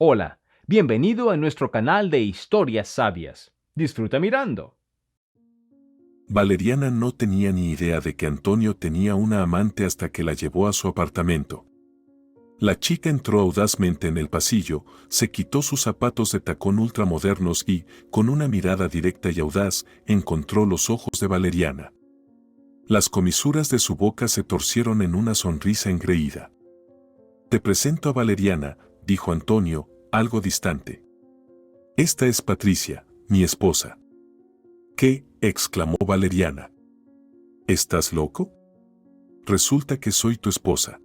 Hola, bienvenido a nuestro canal de historias sabias. Disfruta mirando. Valeriana no tenía ni idea de que Antonio tenía una amante hasta que la llevó a su apartamento. La chica entró audazmente en el pasillo, se quitó sus zapatos de tacón ultramodernos y, con una mirada directa y audaz, encontró los ojos de Valeriana. Las comisuras de su boca se torcieron en una sonrisa engreída. «Te presento a Valeriana», dijo Antonio, algo distante. «Esta es Patricia, mi esposa». «¿Qué?», exclamó Valeriana. «¿Estás loco? Resulta que soy tu esposa».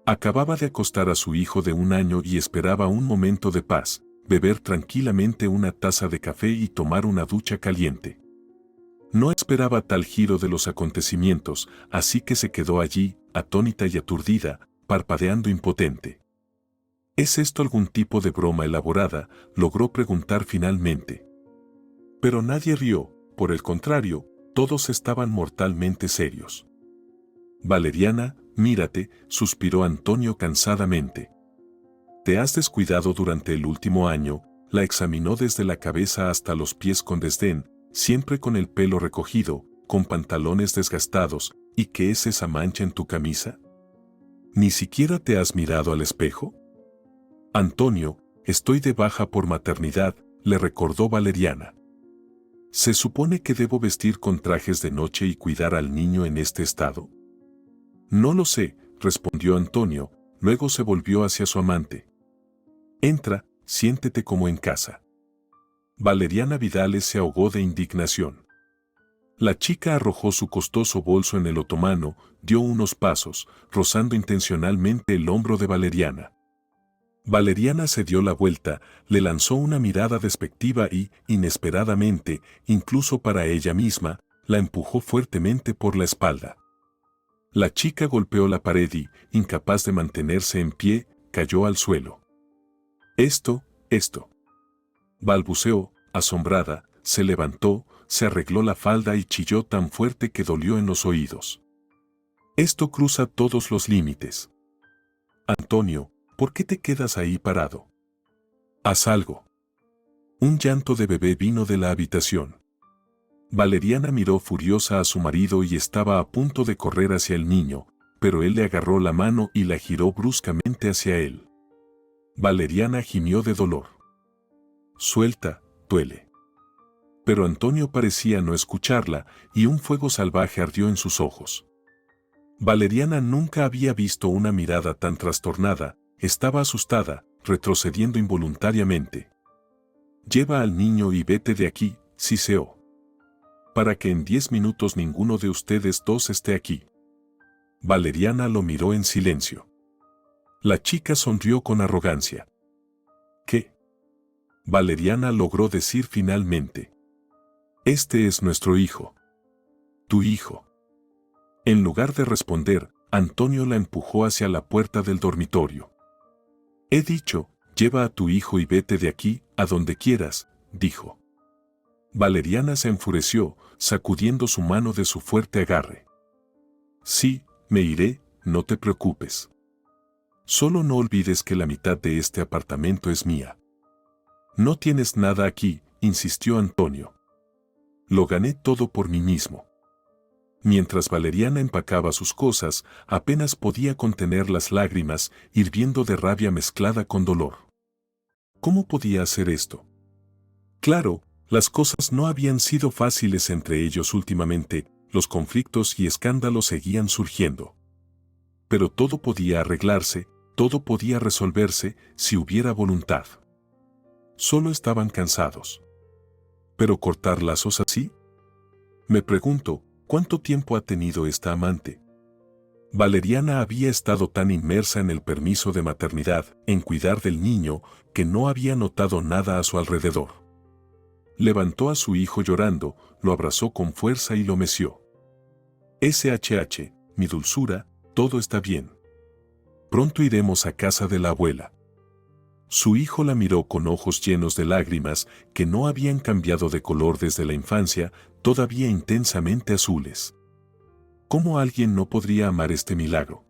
Acababa de acostar a su hijo de 1 año y esperaba un momento de paz, beber tranquilamente una taza de café y tomar una ducha caliente. No esperaba tal giro de los acontecimientos, así que se quedó allí, atónita y aturdida, parpadeando impotente. ¿Es esto algún tipo de broma elaborada?, logró preguntar finalmente. Pero nadie rió, por el contrario, todos estaban mortalmente serios. «Valeriana, mírate», suspiró Antonio cansadamente. «Te has descuidado durante el último año», la examinó desde la cabeza hasta los pies con desdén, siempre con el pelo recogido, con pantalones desgastados. ¿Y qué es esa mancha en tu camisa? ¿Ni siquiera te has mirado al espejo? «Antonio, estoy de baja por maternidad», le recordó Valeriana. «¿Se supone que debo vestir con trajes de noche y cuidar al niño en este estado?» «No lo sé», respondió Antonio, luego se volvió hacia su amante. «Entra, siéntete como en casa». Valeriana Vidales se ahogó de indignación. La chica arrojó su costoso bolso en el otomano, dio unos pasos, rozando intencionalmente el hombro de Valeriana. Valeriana se dio la vuelta, le lanzó una mirada despectiva y, inesperadamente, incluso para ella misma, la empujó fuertemente por la espalda. La chica golpeó la pared y, incapaz de mantenerse en pie, cayó al suelo. Esto. Balbuceó, asombrada, se levantó, se arregló la falda y chilló tan fuerte que dolió en los oídos. «Esto cruza todos los límites. Antonio, ¿por qué te quedas ahí parado? Haz algo». Un llanto de bebé vino de la habitación. Valeriana miró furiosa a su marido y estaba a punto de correr hacia el niño, pero él le agarró la mano y la giró bruscamente hacia él. Valeriana gimió de dolor. «Suelta, duele». Pero Antonio parecía no escucharla y un fuego salvaje ardió en sus ojos. Valeriana nunca había visto una mirada tan trastornada, estaba asustada, retrocediendo involuntariamente. «Lleva al niño y vete de aquí», siseó. «Para que en 10 minutos ninguno de ustedes dos esté aquí». Valeriana lo miró en silencio. La chica sonrió con arrogancia. «¿Qué?», Valeriana logró decir finalmente. «Este es nuestro hijo. Tu hijo». En lugar de responder, Antonio la empujó hacia la puerta del dormitorio. «He dicho, lleva a tu hijo y vete de aquí, a donde quieras», dijo. Valeriana se enfureció, sacudiendo su mano de su fuerte agarre. «Sí, me iré, no te preocupes. Solo no olvides que la mitad de este apartamento es mía». «No tienes nada aquí», insistió Antonio. «Lo gané todo por mí mismo». Mientras Valeriana empacaba sus cosas, apenas podía contener las lágrimas, hirviendo de rabia mezclada con dolor. ¿Cómo podía hacer esto? Claro, las cosas no habían sido fáciles entre ellos últimamente, los conflictos y escándalos seguían surgiendo. Pero todo podía arreglarse, todo podía resolverse, si hubiera voluntad. Solo estaban cansados. ¿Pero cortar lazos así? Me pregunto, ¿cuánto tiempo ha tenido esta amante? Valeriana había estado tan inmersa en el permiso de maternidad, en cuidar del niño, que no había notado nada a su alrededor. Levantó a su hijo llorando, lo abrazó con fuerza y lo meció. «SHH, mi dulzura, todo está bien. Pronto iremos a casa de la abuela». Su hijo la miró con ojos llenos de lágrimas que no habían cambiado de color desde la infancia, todavía intensamente azules. ¿Cómo alguien no podría amar este milagro?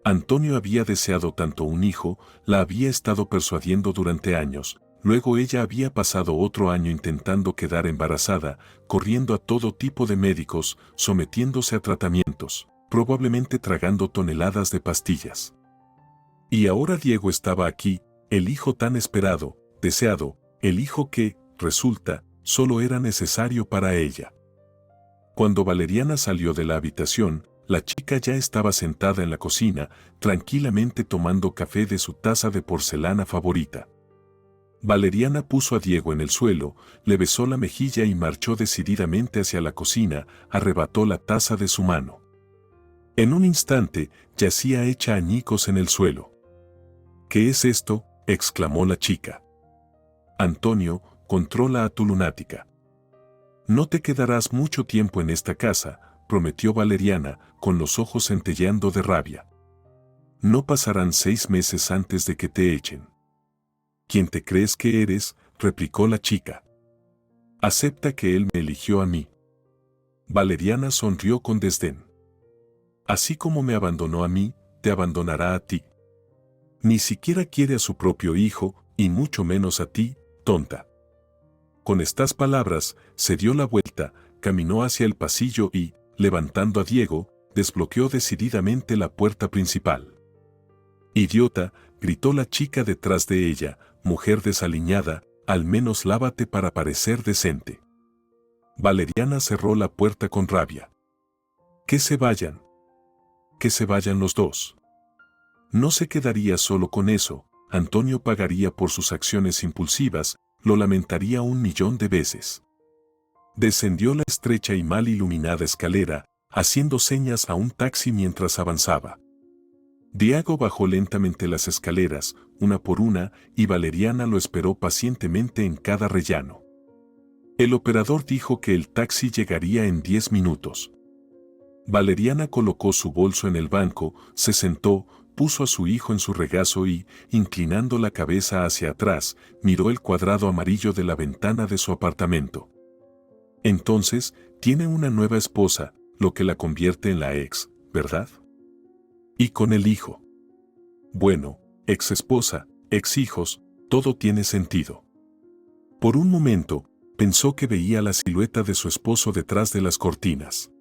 Antonio había deseado tanto un hijo, la había estado persuadiendo durante años. Luego ella había pasado otro año intentando quedar embarazada, corriendo a todo tipo de médicos, sometiéndose a tratamientos, probablemente tragando toneladas de pastillas. Y ahora Diego estaba aquí, el hijo tan esperado, deseado, el hijo que, resulta, solo era necesario para ella. Cuando Valeriana salió de la habitación, la chica ya estaba sentada en la cocina, tranquilamente tomando café de su taza de porcelana favorita. Valeriana puso a Diego en el suelo, le besó la mejilla y marchó decididamente hacia la cocina, arrebató la taza de su mano. En un instante, yacía hecha añicos en el suelo. ¿Qué es esto?, exclamó la chica. Antonio, controla a tu lunática. No te quedarás mucho tiempo en esta casa, prometió Valeriana, con los ojos centelleando de rabia. No pasarán 6 meses antes de que te echen. ¿Quién te crees que eres?, replicó la chica. Acepta que él me eligió a mí. Valeriana sonrió con desdén. Así como me abandonó a mí, te abandonará a ti. Ni siquiera quiere a su propio hijo, y mucho menos a ti, tonta. Con estas palabras, se dio la vuelta, caminó hacia el pasillo y, levantando a Diego, desbloqueó decididamente la puerta principal. Idiota, gritó la chica detrás de ella, mujer desaliñada, al menos lávate para parecer decente. Valeriana cerró la puerta con rabia. Que se vayan. Que se vayan los dos. No se quedaría solo con eso, Antonio pagaría por sus acciones impulsivas, lo lamentaría 1.000.000 de veces. Descendió la estrecha y mal iluminada escalera, haciendo señas a un taxi mientras avanzaba. Diego bajó lentamente las escaleras, una por una, y Valeriana lo esperó pacientemente en cada rellano. El operador dijo que el taxi llegaría en 10 minutos. Valeriana colocó su bolso en el banco, se sentó, puso a su hijo en su regazo y, inclinando la cabeza hacia atrás, miró el cuadrado amarillo de la ventana de su apartamento. Entonces, tiene una nueva esposa, lo que la convierte en la ex, ¿verdad? Y con el hijo. Bueno, ex esposa, ex hijos, todo tiene sentido. Por un momento, pensó que veía la silueta de su esposo detrás de las cortinas.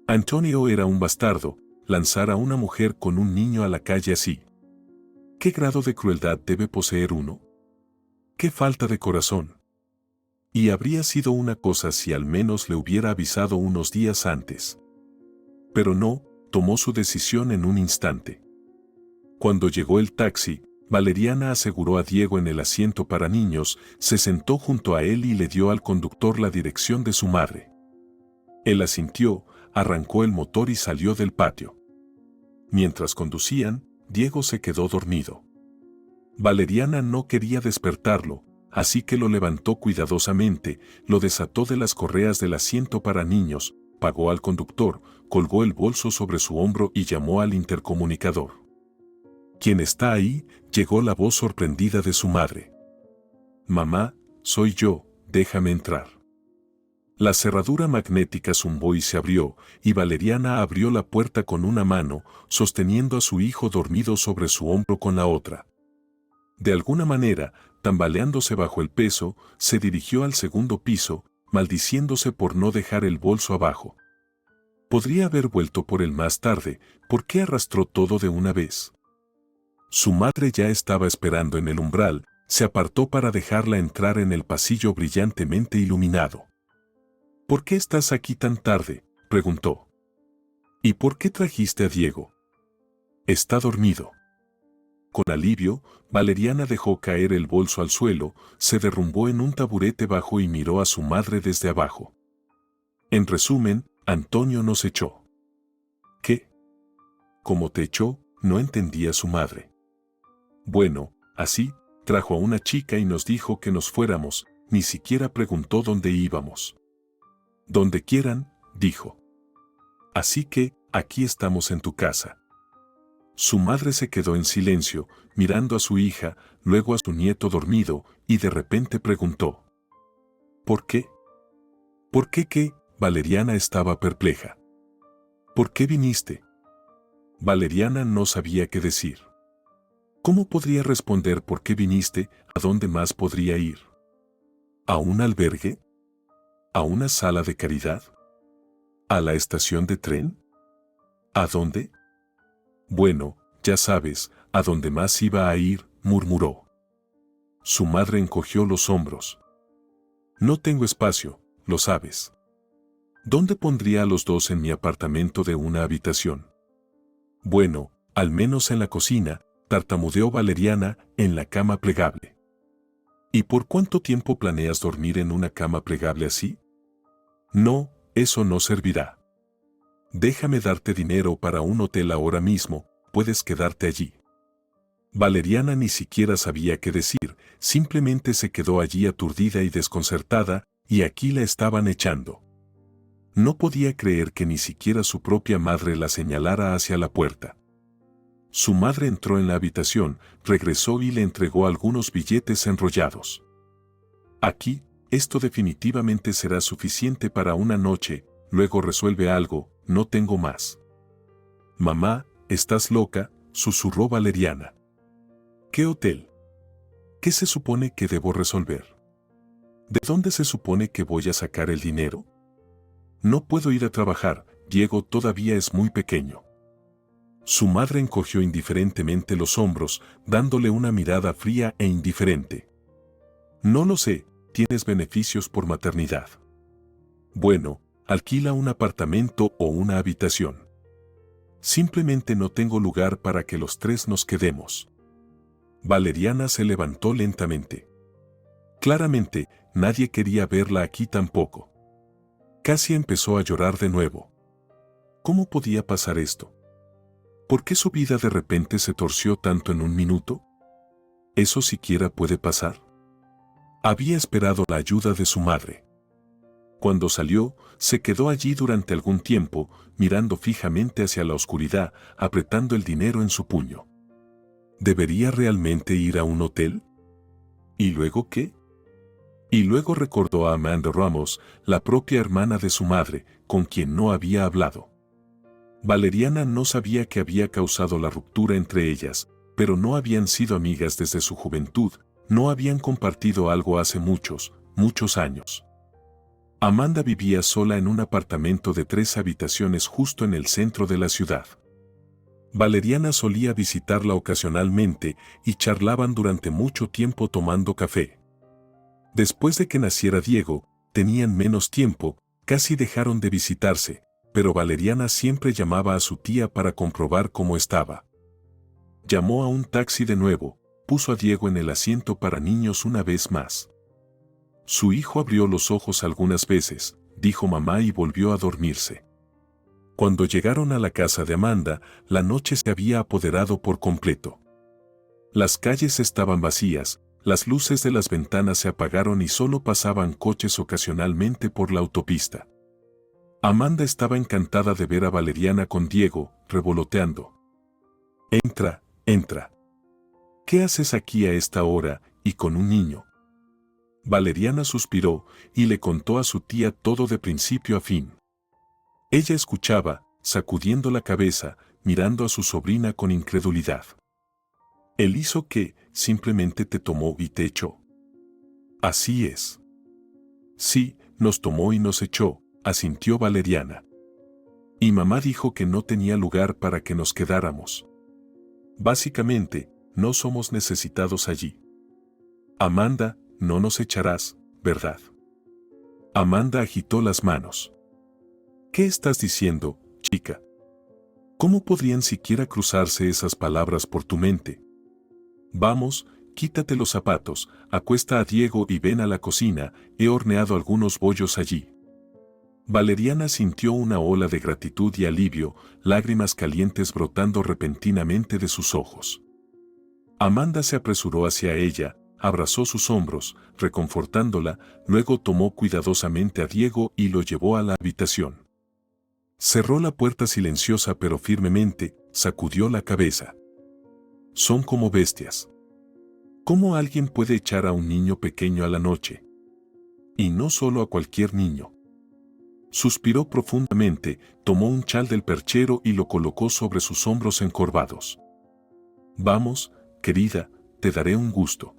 Antonio era un bastardo, lanzar a una mujer con un niño a la calle así. ¿Qué grado de crueldad debe poseer uno? ¿Qué falta de corazón? Y habría sido una cosa si al menos le hubiera avisado unos días antes. Pero no, tomó su decisión en un instante. Cuando llegó el taxi, Valeriana aseguró a Diego en el asiento para niños, se sentó junto a él y le dio al conductor la dirección de su madre. Él asintió, arrancó el motor y salió del patio. Mientras conducían, Diego se quedó dormido. Valeriana no quería despertarlo, así que lo levantó cuidadosamente, lo desató de las correas del asiento para niños, pagó al conductor, colgó el bolso sobre su hombro y llamó al intercomunicador. ¿Quién está ahí?, llegó la voz sorprendida de su madre. Mamá, soy yo, déjame entrar. La cerradura magnética zumbó y se abrió, y Valeriana abrió la puerta con una mano, sosteniendo a su hijo dormido sobre su hombro con la otra. De alguna manera, tambaleándose bajo el peso, se dirigió al segundo piso, maldiciéndose por no dejar el bolso abajo. Podría haber vuelto por él más tarde, ¿por qué arrastró todo de una vez? Su madre ya estaba esperando en el umbral, se apartó para dejarla entrar en el pasillo brillantemente iluminado. ¿Por qué estás aquí tan tarde?, preguntó. ¿Y por qué trajiste a Diego? Está dormido. Con alivio, Valeriana dejó caer el bolso al suelo, se derrumbó en un taburete bajo y miró a su madre desde abajo. En resumen, Antonio nos echó. ¿Qué? ¿Cómo te echó?, no entendía su madre. Bueno, así, trajo a una chica y nos dijo que nos fuéramos, ni siquiera preguntó dónde íbamos. Donde quieran, dijo. Así que, aquí estamos en tu casa. Su madre se quedó en silencio, mirando a su hija, luego a su nieto dormido, y de repente preguntó. ¿Por qué? ¿Por qué qué? Valeriana estaba perpleja. ¿Por qué viniste? Valeriana no sabía qué decir. ¿Cómo podría responder por qué viniste? ¿A dónde más podría ir? ¿A un albergue? ¿A una sala de caridad? ¿A la estación de tren? ¿A dónde? Bueno, ya sabes, a dónde más iba a ir, murmuró. Su madre encogió los hombros. No tengo espacio, lo sabes. ¿Dónde pondría a los dos en mi apartamento de una habitación? Bueno, al menos en la cocina, tartamudeó Valeriana, en la cama plegable. ¿Y por cuánto tiempo planeas dormir en una cama plegable así? No, eso no servirá. Déjame darte dinero para un hotel ahora mismo, puedes quedarte allí. Valeriana ni siquiera sabía qué decir, simplemente se quedó allí aturdida y desconcertada, y aquí la estaban echando. No podía creer que ni siquiera su propia madre la señalara hacia la puerta. Su madre entró en la habitación, regresó y le entregó algunos billetes enrollados. Aquí, esto definitivamente será suficiente para una noche, luego resuelve algo, no tengo más. Mamá, ¿estás loca?, susurró Valeriana. ¿Qué hotel? ¿Qué se supone que debo resolver? ¿De dónde se supone que voy a sacar el dinero? No puedo ir a trabajar, Diego todavía es muy pequeño. Su madre encogió indiferentemente los hombros, dándole una mirada fría e indiferente. No lo sé, tienes beneficios por maternidad. Bueno, alquila un apartamento o una habitación. Simplemente no tengo lugar para que los tres nos quedemos. Valeriana se levantó lentamente. Claramente, nadie quería verla aquí tampoco. Casi empezó a llorar de nuevo. ¿Cómo podía pasar esto? ¿Por qué su vida de repente se torció tanto en un minuto? ¿Eso siquiera puede pasar? Había esperado la ayuda de su madre. Cuando salió, se quedó allí durante algún tiempo, mirando fijamente hacia la oscuridad, apretando el dinero en su puño. ¿Debería realmente ir a un hotel? ¿Y luego qué? Y luego recordó a Amanda Ramos, la propia hermana de su madre, con quien no había hablado. Valeriana no sabía qué había causado la ruptura entre ellas, pero no habían sido amigas desde su juventud, no habían compartido algo hace muchos, muchos años. Amanda vivía sola en un apartamento de 3 habitaciones justo en el centro de la ciudad. Valeriana solía visitarla ocasionalmente y charlaban durante mucho tiempo tomando café. Después de que naciera Diego, tenían menos tiempo, casi dejaron de visitarse, pero Valeriana siempre llamaba a su tía para comprobar cómo estaba. Llamó a un taxi de nuevo, puso a Diego en el asiento para niños una vez más. Su hijo abrió los ojos algunas veces, dijo mamá y volvió a dormirse. Cuando llegaron a la casa de Amanda, la noche se había apoderado por completo. Las calles estaban vacías, las luces de las ventanas se apagaron y solo pasaban coches ocasionalmente por la autopista. Amanda estaba encantada de ver a Valeriana con Diego, revoloteando. Entra, entra. ¿Qué haces aquí a esta hora, y con un niño? Valeriana suspiró, y le contó a su tía todo de principio a fin. Ella escuchaba, sacudiendo la cabeza, mirando a su sobrina con incredulidad. Él hizo que, simplemente te tomó y te echó. Así es. Sí, nos tomó y nos echó, asintió Valeriana. Y mamá dijo que no tenía lugar para que nos quedáramos. Básicamente, no somos necesitados allí. Amanda, no nos echarás, ¿verdad? Amanda agitó las manos. ¿Qué estás diciendo, chica? ¿Cómo podrían siquiera cruzarse esas palabras por tu mente? Vamos, quítate los zapatos, acuesta a Diego y ven a la cocina, he horneado algunos bollos allí. Valeriana sintió una ola de gratitud y alivio, lágrimas calientes brotando repentinamente de sus ojos. Amanda se apresuró hacia ella, abrazó sus hombros, reconfortándola, luego tomó cuidadosamente a Diego y lo llevó a la habitación. Cerró la puerta silenciosa pero firmemente, sacudió la cabeza. Son como bestias. ¿Cómo alguien puede echar a un niño pequeño a la noche? Y no solo a cualquier niño. Suspiró profundamente, tomó un chal del perchero y lo colocó sobre sus hombros encorvados. Vamos, querida, te daré un gusto.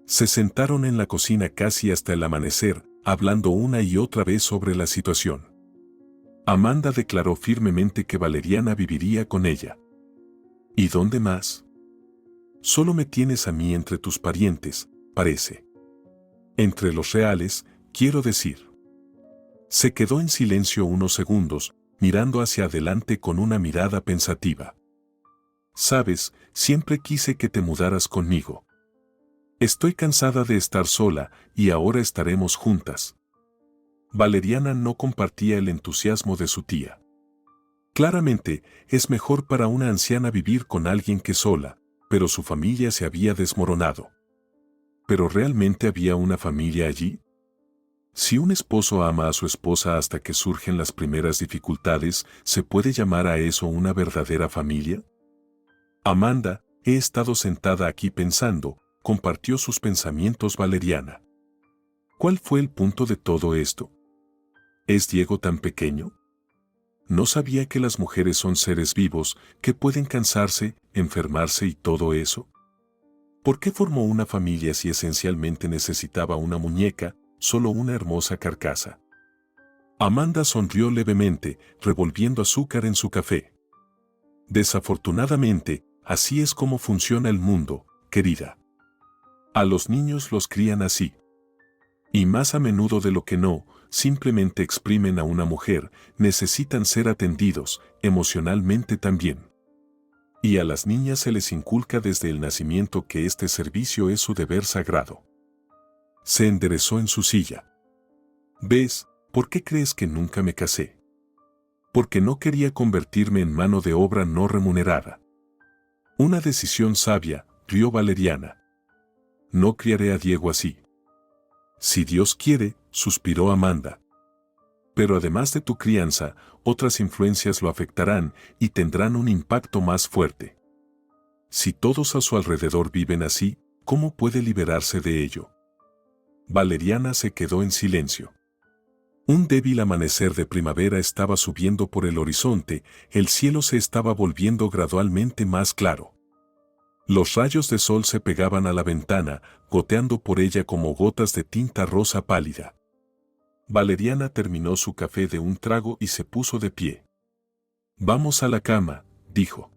Se sentaron en la cocina casi hasta el amanecer, hablando una y otra vez sobre la situación. Amanda declaró firmemente que Valeriana viviría con ella. ¿Y dónde más? Solo me tienes a mí entre tus parientes, parece. Entre los reales, quiero decir. Se quedó en silencio unos segundos, mirando hacia adelante con una mirada pensativa. Sabes, siempre quise que te mudaras conmigo. Estoy cansada de estar sola y ahora estaremos juntas. Valeriana no compartía el entusiasmo de su tía. Claramente, es mejor para una anciana vivir con alguien que sola, pero su familia se había desmoronado. ¿Pero realmente había una familia allí? Si un esposo ama a su esposa hasta que surgen las primeras dificultades, ¿se puede llamar a eso una verdadera familia? Amanda, he estado sentada aquí pensando, compartió sus pensamientos Valeriana. ¿Cuál fue el punto de todo esto? ¿Es Diego tan pequeño? ¿No sabía que las mujeres son seres vivos, que pueden cansarse, enfermarse y todo eso? ¿Por qué formó una familia si esencialmente necesitaba una muñeca, solo una hermosa carcasa? Amanda sonrió levemente, revolviendo azúcar en su café. Desafortunadamente, así es como funciona el mundo, querida. A los niños los crían así. Y más a menudo de lo que no, simplemente exprimen a una mujer, necesitan ser atendidos, emocionalmente también. Y a las niñas se les inculca desde el nacimiento que este servicio es su deber sagrado. Se enderezó en su silla. ¿Ves, por qué crees que nunca me casé? Porque no quería convertirme en mano de obra no remunerada. Una decisión sabia, rió Valeriana. No criaré a Diego así. Si Dios quiere, suspiró Amanda. Pero además de tu crianza, otras influencias lo afectarán y tendrán un impacto más fuerte. Si todos a su alrededor viven así, ¿cómo puede liberarse de ello? Valeriana se quedó en silencio. Un débil amanecer de primavera estaba subiendo por el horizonte, el cielo se estaba volviendo gradualmente más claro. Los rayos de sol se pegaban a la ventana, goteando por ella como gotas de tinta rosa pálida. Valeriana terminó su café de un trago y se puso de pie. Vamos a la cama, dijo.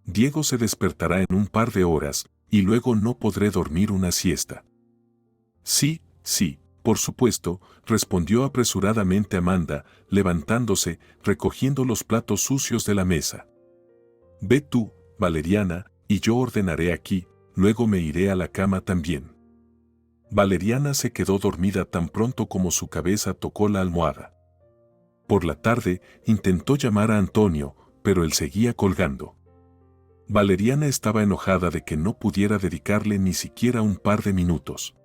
Diego se despertará en un par de horas, y luego no podré dormir una siesta. Sí, sí, por supuesto, respondió apresuradamente Amanda, levantándose, recogiendo los platos sucios de la mesa. Ve tú, Valeriana, y yo ordenaré aquí, luego me iré a la cama también. Valeriana se quedó dormida tan pronto como su cabeza tocó la almohada. Por la tarde, intentó llamar a Antonio, pero él seguía colgando. Valeriana estaba enojada de que no pudiera dedicarle ni siquiera un par de minutos.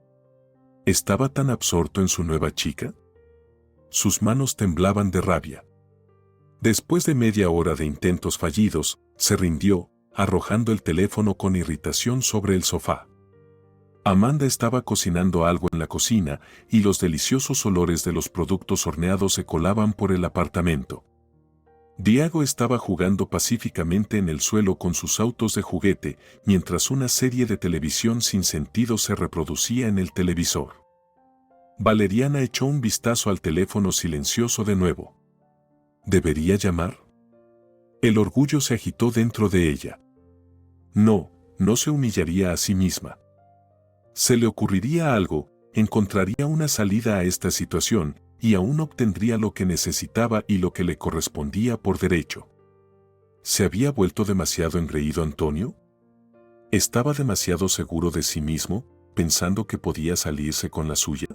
¿Estaba tan absorto en su nueva chica? Sus manos temblaban de rabia. Después de media hora de intentos fallidos, se rindió, arrojando el teléfono con irritación sobre el sofá. Amanda estaba cocinando algo en la cocina y los deliciosos olores de los productos horneados se colaban por el apartamento. Diego estaba jugando pacíficamente en el suelo con sus autos de juguete, mientras una serie de televisión sin sentido se reproducía en el televisor. Valeriana echó un vistazo al teléfono silencioso de nuevo. ¿Debería llamar? El orgullo se agitó dentro de ella. No, no se humillaría a sí misma. Se le ocurriría algo, encontraría una salida a esta situación, y aún obtendría lo que necesitaba y lo que le correspondía por derecho. ¿Se había vuelto demasiado engreído Antonio? ¿Estaba demasiado seguro de sí mismo, pensando que podía salirse con la suya?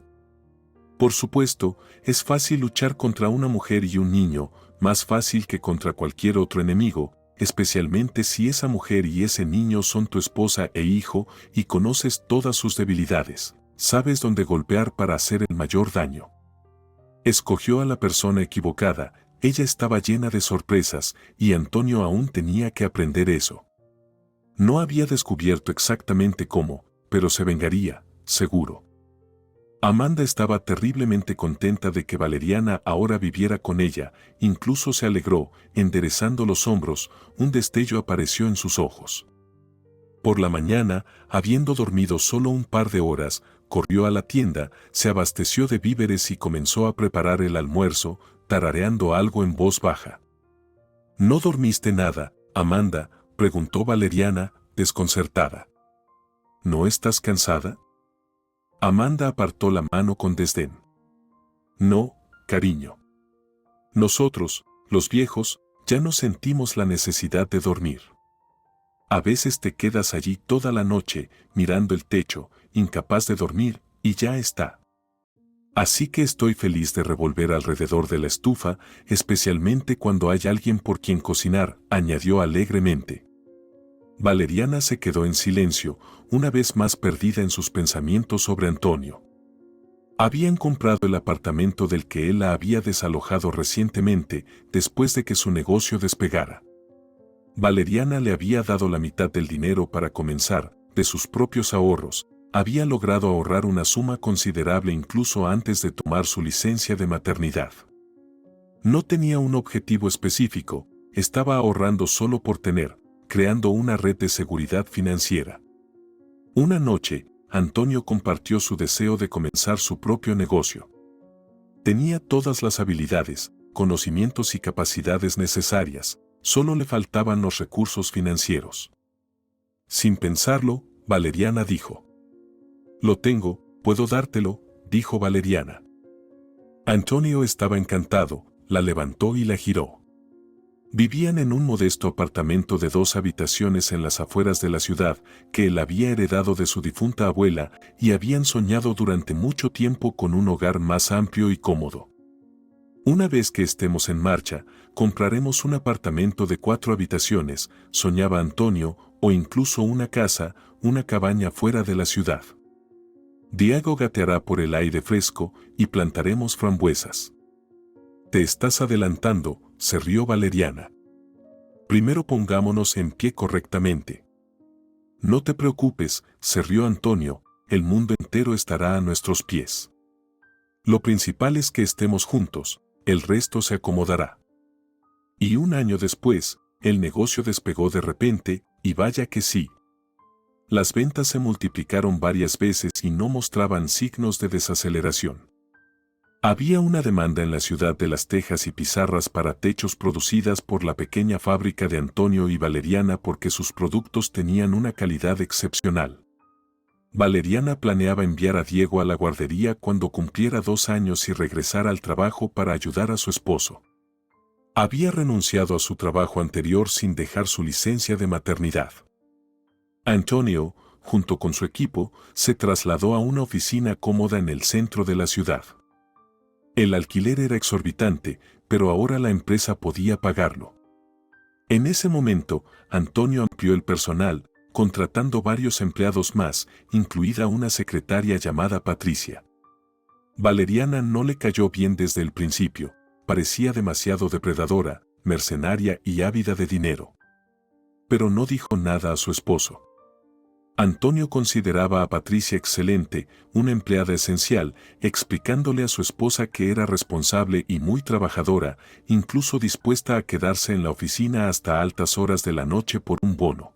Por supuesto, es fácil luchar contra una mujer y un niño, más fácil que contra cualquier otro enemigo, especialmente si esa mujer y ese niño son tu esposa e hijo y conoces todas sus debilidades, sabes dónde golpear para hacer el mayor daño. Escogió a la persona equivocada, ella estaba llena de sorpresas y Antonio aún tenía que aprender eso. No había descubierto exactamente cómo, pero se vengaría, seguro. Amanda estaba terriblemente contenta de que Valeriana ahora viviera con ella, incluso se alegró, enderezando los hombros, un destello apareció en sus ojos. Por la mañana, habiendo dormido solo un par de horas, corrió a la tienda, se abasteció de víveres y comenzó a preparar el almuerzo, tarareando algo en voz baja. ¿No dormiste nada, Amanda?, preguntó Valeriana, desconcertada. ¿No estás cansada? Amanda apartó la mano con desdén. No, cariño. Nosotros, los viejos, ya no sentimos la necesidad de dormir. A veces te quedas allí toda la noche, mirando el techo, incapaz de dormir, y ya está. Así que estoy feliz de revolver alrededor de la estufa, especialmente cuando hay alguien por quien cocinar, añadió alegremente. Valeriana se quedó en silencio, una vez más perdida en sus pensamientos sobre Antonio. Habían comprado el apartamento del que él la había desalojado recientemente, después de que su negocio despegara. Valeriana le había dado la mitad del dinero para comenzar, de sus propios ahorros. Había logrado ahorrar una suma considerable incluso antes de tomar su licencia de maternidad. No tenía un objetivo específico, estaba ahorrando solo por tener, creando una red de seguridad financiera. Una noche, Antonio compartió su deseo de comenzar su propio negocio. Tenía todas las habilidades, conocimientos y capacidades necesarias, solo le faltaban los recursos financieros. Sin pensarlo, Valeriana dijo. Lo tengo, puedo dártelo, dijo Valeriana. Antonio estaba encantado, la levantó y la giró. Vivían en un modesto apartamento de 2 habitaciones en las afueras de la ciudad, que él había heredado de su difunta abuela, y habían soñado durante mucho tiempo con un hogar más amplio y cómodo. Una vez que estemos en marcha, compraremos un apartamento de 4 habitaciones, soñaba Antonio, o incluso una casa, una cabaña fuera de la ciudad. Diego gateará por el aire fresco y plantaremos frambuesas. Te estás adelantando, se rió Valeriana. Primero pongámonos en pie correctamente. No te preocupes, se rió Antonio, el mundo entero estará a nuestros pies. Lo principal es que estemos juntos, el resto se acomodará. Y un año después, el negocio despegó de repente, y vaya que sí. Las ventas se multiplicaron varias veces y no mostraban signos de desaceleración. Había una demanda en la ciudad de las tejas y pizarras para techos producidas por la pequeña fábrica de Antonio y Valeriana porque sus productos tenían una calidad excepcional. Valeriana planeaba enviar a Diego a la guardería cuando cumpliera 2 años y regresar al trabajo para ayudar a su esposo. Había renunciado a su trabajo anterior sin dejar su licencia de maternidad. Antonio, junto con su equipo, se trasladó a una oficina cómoda en el centro de la ciudad. El alquiler era exorbitante, pero ahora la empresa podía pagarlo. En ese momento, Antonio amplió el personal, contratando varios empleados más, incluida una secretaria llamada Patricia. Valeriana no le cayó bien desde el principio, parecía demasiado depredadora, mercenaria y ávida de dinero. Pero no dijo nada a su esposo. Antonio consideraba a Patricia excelente, una empleada esencial, explicándole a su esposa que era responsable y muy trabajadora, incluso dispuesta a quedarse en la oficina hasta altas horas de la noche por un bono.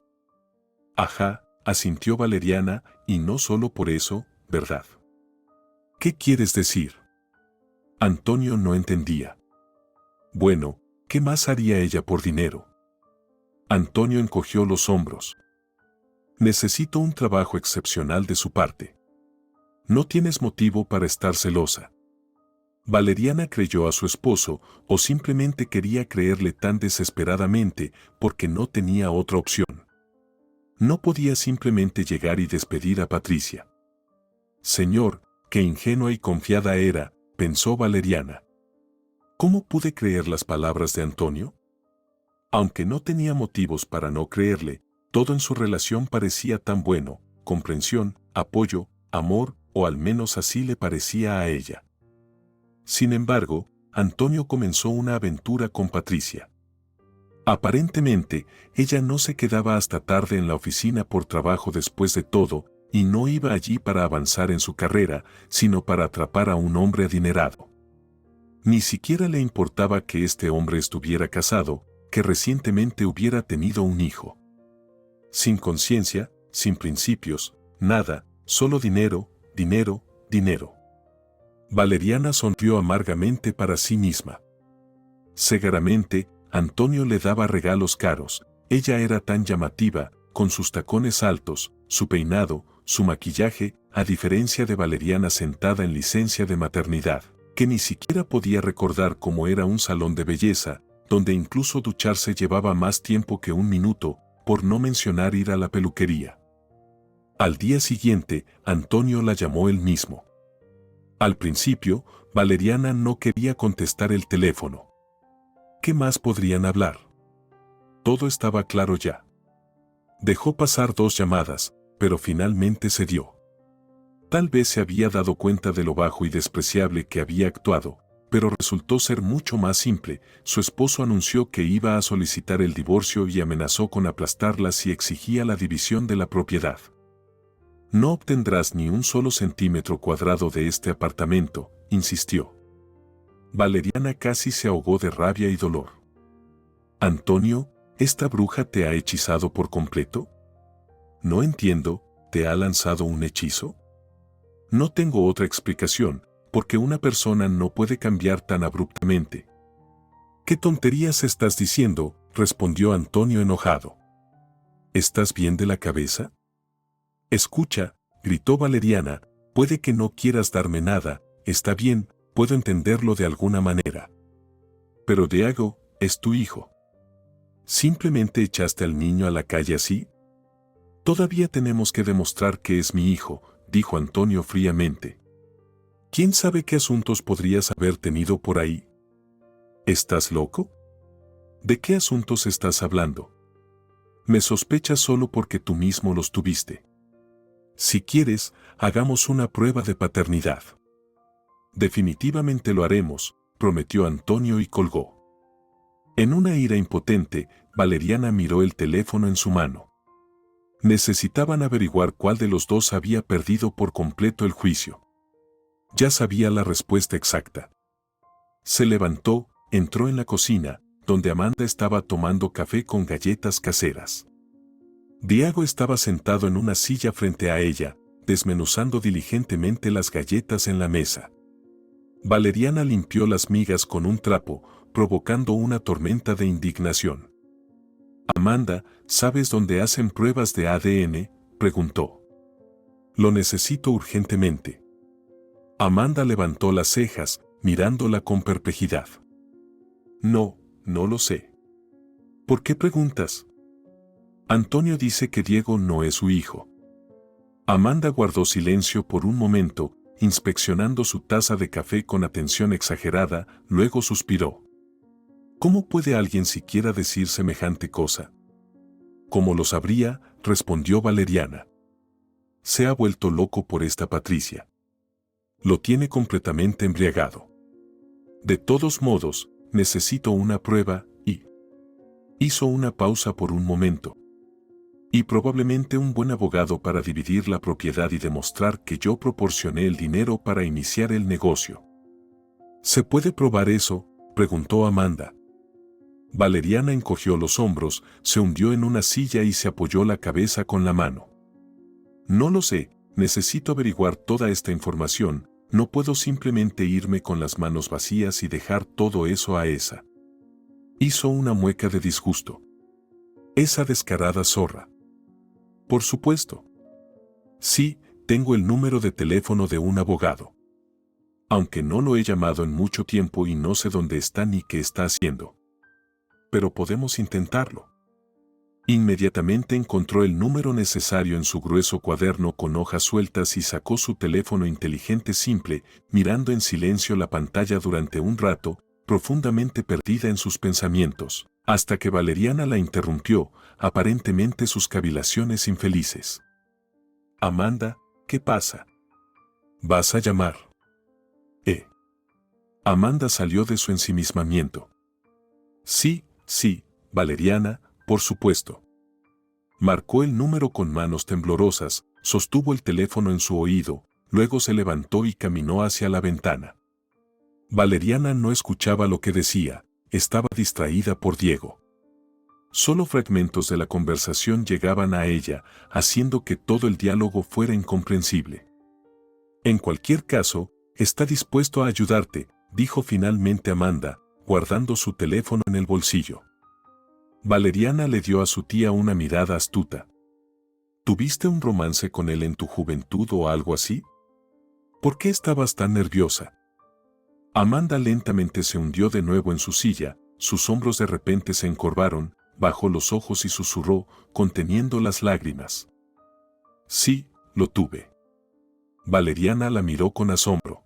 Ajá, asintió Valeriana, y no solo por eso, ¿verdad? ¿Qué quieres decir? Antonio no entendía. Bueno, ¿qué más haría ella por dinero? Antonio encogió los hombros. Necesito un trabajo excepcional de su parte. No tienes motivo para estar celosa. Valeriana creyó a su esposo, o simplemente quería creerle tan desesperadamente porque no tenía otra opción. No podía simplemente llegar y despedir a Patricia. Señor, qué ingenua y confiada era, pensó Valeriana. ¿Cómo pude creer las palabras de Antonio? Aunque no tenía motivos para no creerle, todo en su relación parecía tan bueno, comprensión, apoyo, amor, o al menos así le parecía a ella. Sin embargo, Antonio comenzó una aventura con Patricia. Aparentemente, ella no se quedaba hasta tarde en la oficina por trabajo después de todo, y no iba allí para avanzar en su carrera, sino para atrapar a un hombre adinerado. Ni siquiera le importaba que este hombre estuviera casado, que recientemente hubiera tenido un hijo. Sin conciencia, sin principios, nada, solo dinero, dinero, dinero. Valeriana sonrió amargamente para sí misma. Cegaramente, Antonio le daba regalos caros. Ella era tan llamativa, con sus tacones altos, su peinado, su maquillaje, a diferencia de Valeriana sentada en licencia de maternidad, que ni siquiera podía recordar cómo era un salón de belleza, donde incluso ducharse llevaba más tiempo que un minuto, por no mencionar ir a la peluquería. Al día siguiente, Antonio la llamó él mismo. Al principio, Valeriana no quería contestar el teléfono. ¿Qué más podrían hablar? Todo estaba claro ya. Dejó pasar 2 llamadas, pero finalmente cedió. Tal vez se había dado cuenta de lo bajo y despreciable que había actuado, pero resultó ser mucho más simple. Su esposo anunció que iba a solicitar el divorcio y amenazó con aplastarla si exigía la división de la propiedad. No obtendrás ni un solo centímetro cuadrado de este apartamento, insistió. Valeriana casi se ahogó de rabia y dolor. Antonio, ¿esta bruja te ha hechizado por completo? No entiendo, ¿te ha lanzado un hechizo? No tengo otra explicación, porque una persona no puede cambiar tan abruptamente. ¿Qué tonterías estás diciendo?, respondió Antonio enojado. ¿Estás bien de la cabeza? Escucha, gritó Valeriana, puede que no quieras darme nada, está bien, puedo entenderlo de alguna manera. Pero Diego, es tu hijo. ¿Simplemente echaste al niño a la calle así? Todavía tenemos que demostrar que es mi hijo, dijo Antonio fríamente. ¿Quién sabe qué asuntos podrías haber tenido por ahí? ¿Estás loco? ¿De qué asuntos estás hablando? Me sospechas solo porque tú mismo los tuviste. Si quieres, hagamos una prueba de paternidad. Definitivamente lo haremos, prometió Antonio y colgó. En una ira impotente, Valeriana miró el teléfono en su mano. Necesitaban averiguar cuál de los dos había perdido por completo el juicio. Ya sabía la respuesta exacta. Se levantó, entró en la cocina, donde Amanda estaba tomando café con galletas caseras. Diego estaba sentado en una silla frente a ella, desmenuzando diligentemente las galletas en la mesa. Valeriana limpió las migas con un trapo, provocando una tormenta de indignación. Amanda, ¿sabes dónde hacen pruebas de ADN?, preguntó. Lo necesito urgentemente. Amanda levantó las cejas, mirándola con perplejidad. No, no lo sé. ¿Por qué preguntas? Antonio dice que Diego no es su hijo. Amanda guardó silencio por un momento, inspeccionando su taza de café con atención exagerada, luego suspiró. ¿Cómo puede alguien siquiera decir semejante cosa? ¿Cómo lo sabría?, respondió Valeriana. Se ha vuelto loco por esta Patricia. Lo tiene completamente embriagado. De todos modos, necesito una prueba y... Hizo una pausa por un momento. Y probablemente un buen abogado para dividir la propiedad y demostrar que yo proporcioné el dinero para iniciar el negocio. ¿Se puede probar eso?, preguntó Amanda. Valeriana encogió los hombros, se hundió en una silla y se apoyó la cabeza con la mano. No lo sé, necesito averiguar toda esta información, no puedo simplemente irme con las manos vacías y dejar todo eso a esa. Hizo una mueca de disgusto. Esa descarada zorra. Por supuesto. Sí, tengo el número de teléfono de un abogado. Aunque no lo he llamado en mucho tiempo y no sé dónde está ni qué está haciendo. Pero podemos intentarlo. Inmediatamente encontró el número necesario en su grueso cuaderno con hojas sueltas y sacó su teléfono inteligente simple, mirando en silencio la pantalla durante un rato, profundamente perdida en sus pensamientos, hasta que Valeriana la interrumpió, aparentemente sus cavilaciones infelices. Amanda, ¿qué pasa? ¿Vas a llamar? Amanda salió de su ensimismamiento. Sí, Valeriana, por supuesto. Marcó el número con manos temblorosas, sostuvo el teléfono en su oído, luego se levantó y caminó hacia la ventana. Valeriana no escuchaba lo que decía, estaba distraída por Diego. Solo fragmentos de la conversación llegaban a ella, haciendo que todo el diálogo fuera incomprensible. En cualquier caso, está dispuesto a ayudarte, dijo finalmente Amanda, guardando su teléfono en el bolsillo. Valeriana le dio a su tía una mirada astuta. ¿Tuviste un romance con él en tu juventud o algo así? ¿Por qué estabas tan nerviosa? Amanda lentamente se hundió de nuevo en su silla, sus hombros de repente se encorvaron, bajó los ojos y susurró, conteniendo las lágrimas. Sí, lo tuve. Valeriana la miró con asombro.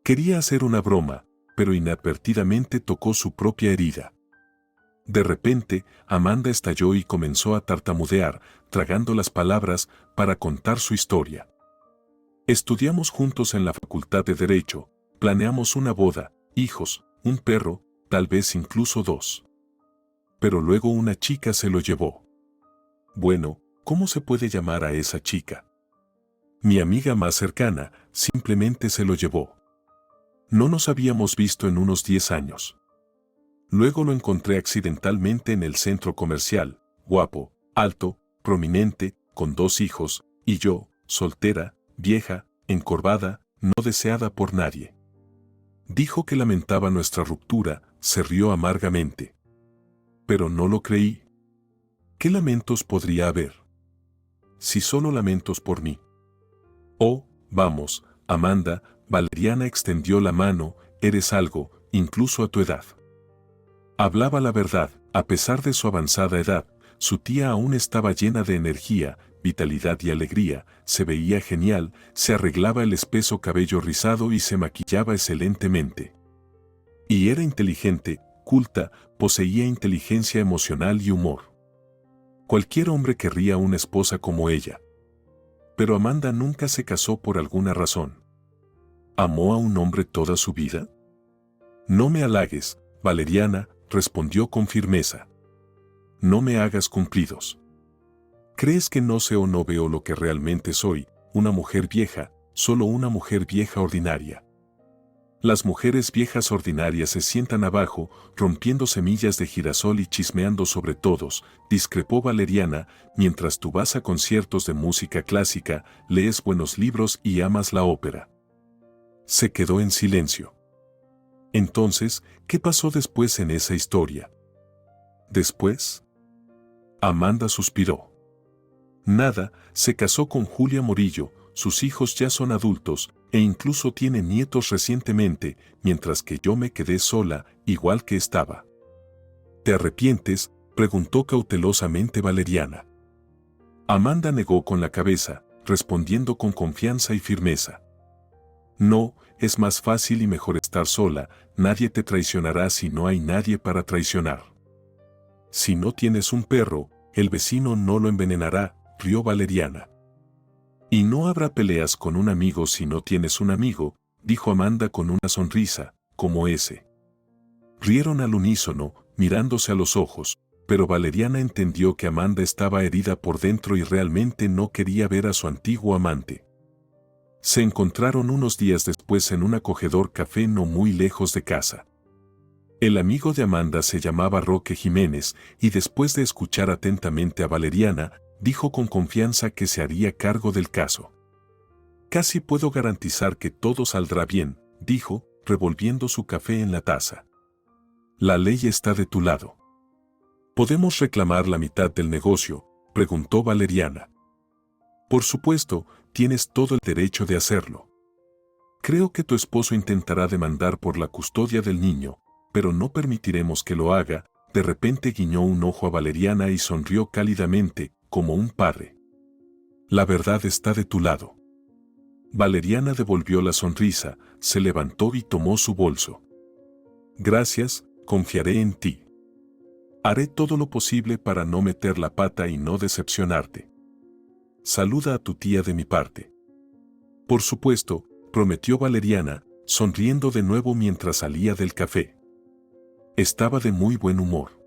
Quería hacer una broma, pero inadvertidamente tocó su propia herida. De repente, Amanda estalló y comenzó a tartamudear, tragando las palabras para contar su historia. Estudiamos juntos en la Facultad de Derecho, planeamos una boda, hijos, un perro, tal vez incluso 2. Pero luego una chica se lo llevó. Bueno, ¿cómo se puede llamar a esa chica? Mi amiga más cercana, simplemente se lo llevó. No nos habíamos visto en unos 10 años. Luego lo encontré accidentalmente en el centro comercial, guapo, alto, prominente, con 2 hijos, y yo, soltera, vieja, encorvada, no deseada por nadie. Dijo que lamentaba nuestra ruptura, se rió amargamente. Pero no lo creí. ¿Qué lamentos podría haber? Si solo lamentos por mí. Oh, vamos, Amanda, Valeriana extendió la mano, eres algo, incluso a tu edad. Hablaba la verdad, a pesar de su avanzada edad, su tía aún estaba llena de energía, vitalidad y alegría, se veía genial, se arreglaba el espeso cabello rizado y se maquillaba excelentemente. Y era inteligente, culta, poseía inteligencia emocional y humor. Cualquier hombre querría una esposa como ella. Pero Amanda nunca se casó por alguna razón. ¿Amó a un hombre toda su vida? No me halagues, Valeriana, respondió con firmeza. No me hagas cumplidos. ¿Crees que no sé o no veo lo que realmente soy, una mujer vieja, solo una mujer vieja ordinaria? Las mujeres viejas ordinarias se sientan abajo, rompiendo semillas de girasol y chismeando sobre todos, discrepó Valeriana, mientras tú vas a conciertos de música clásica, lees buenos libros y amas la ópera. Se quedó en silencio. Entonces, ¿qué pasó después en esa historia? ¿Después? Amanda suspiró. Nada, se casó con Julia Morillo, sus hijos ya son adultos, e incluso tiene nietos recientemente, mientras que yo me quedé sola, igual que estaba. ¿Te arrepientes?, preguntó cautelosamente Valeriana. Amanda negó con la cabeza, respondiendo con confianza y firmeza. No, es más fácil y mejor estar sola, nadie te traicionará si no hay nadie para traicionar. Si no tienes un perro, el vecino no lo envenenará, rió Valeriana. Y no habrá peleas con un amigo si no tienes un amigo, dijo Amanda con una sonrisa, como ese. Rieron al unísono, mirándose a los ojos, pero Valeriana entendió que Amanda estaba herida por dentro y realmente no quería ver a su antiguo amante. Se encontraron unos días después en un acogedor café no muy lejos de casa. El amigo de Amanda se llamaba Roque Jiménez y después de escuchar atentamente a Valeriana, dijo con confianza que se haría cargo del caso. Casi puedo garantizar que todo saldrá bien, dijo, revolviendo su café en la taza. La ley está de tu lado. ¿Podemos reclamar la mitad del negocio?, preguntó Valeriana. Por supuesto, tienes todo el derecho de hacerlo. Creo que tu esposo intentará demandar por la custodia del niño, pero no permitiremos que lo haga. De repente guiñó un ojo a Valeriana y sonrió cálidamente, como un padre. La verdad está de tu lado. Valeriana devolvió la sonrisa, se levantó y tomó su bolso. Gracias, confiaré en ti. Haré todo lo posible para no meter la pata y no decepcionarte. Saluda a tu tía de mi parte. Por supuesto, prometió Valeriana, sonriendo de nuevo mientras salía del café. Estaba de muy buen humor.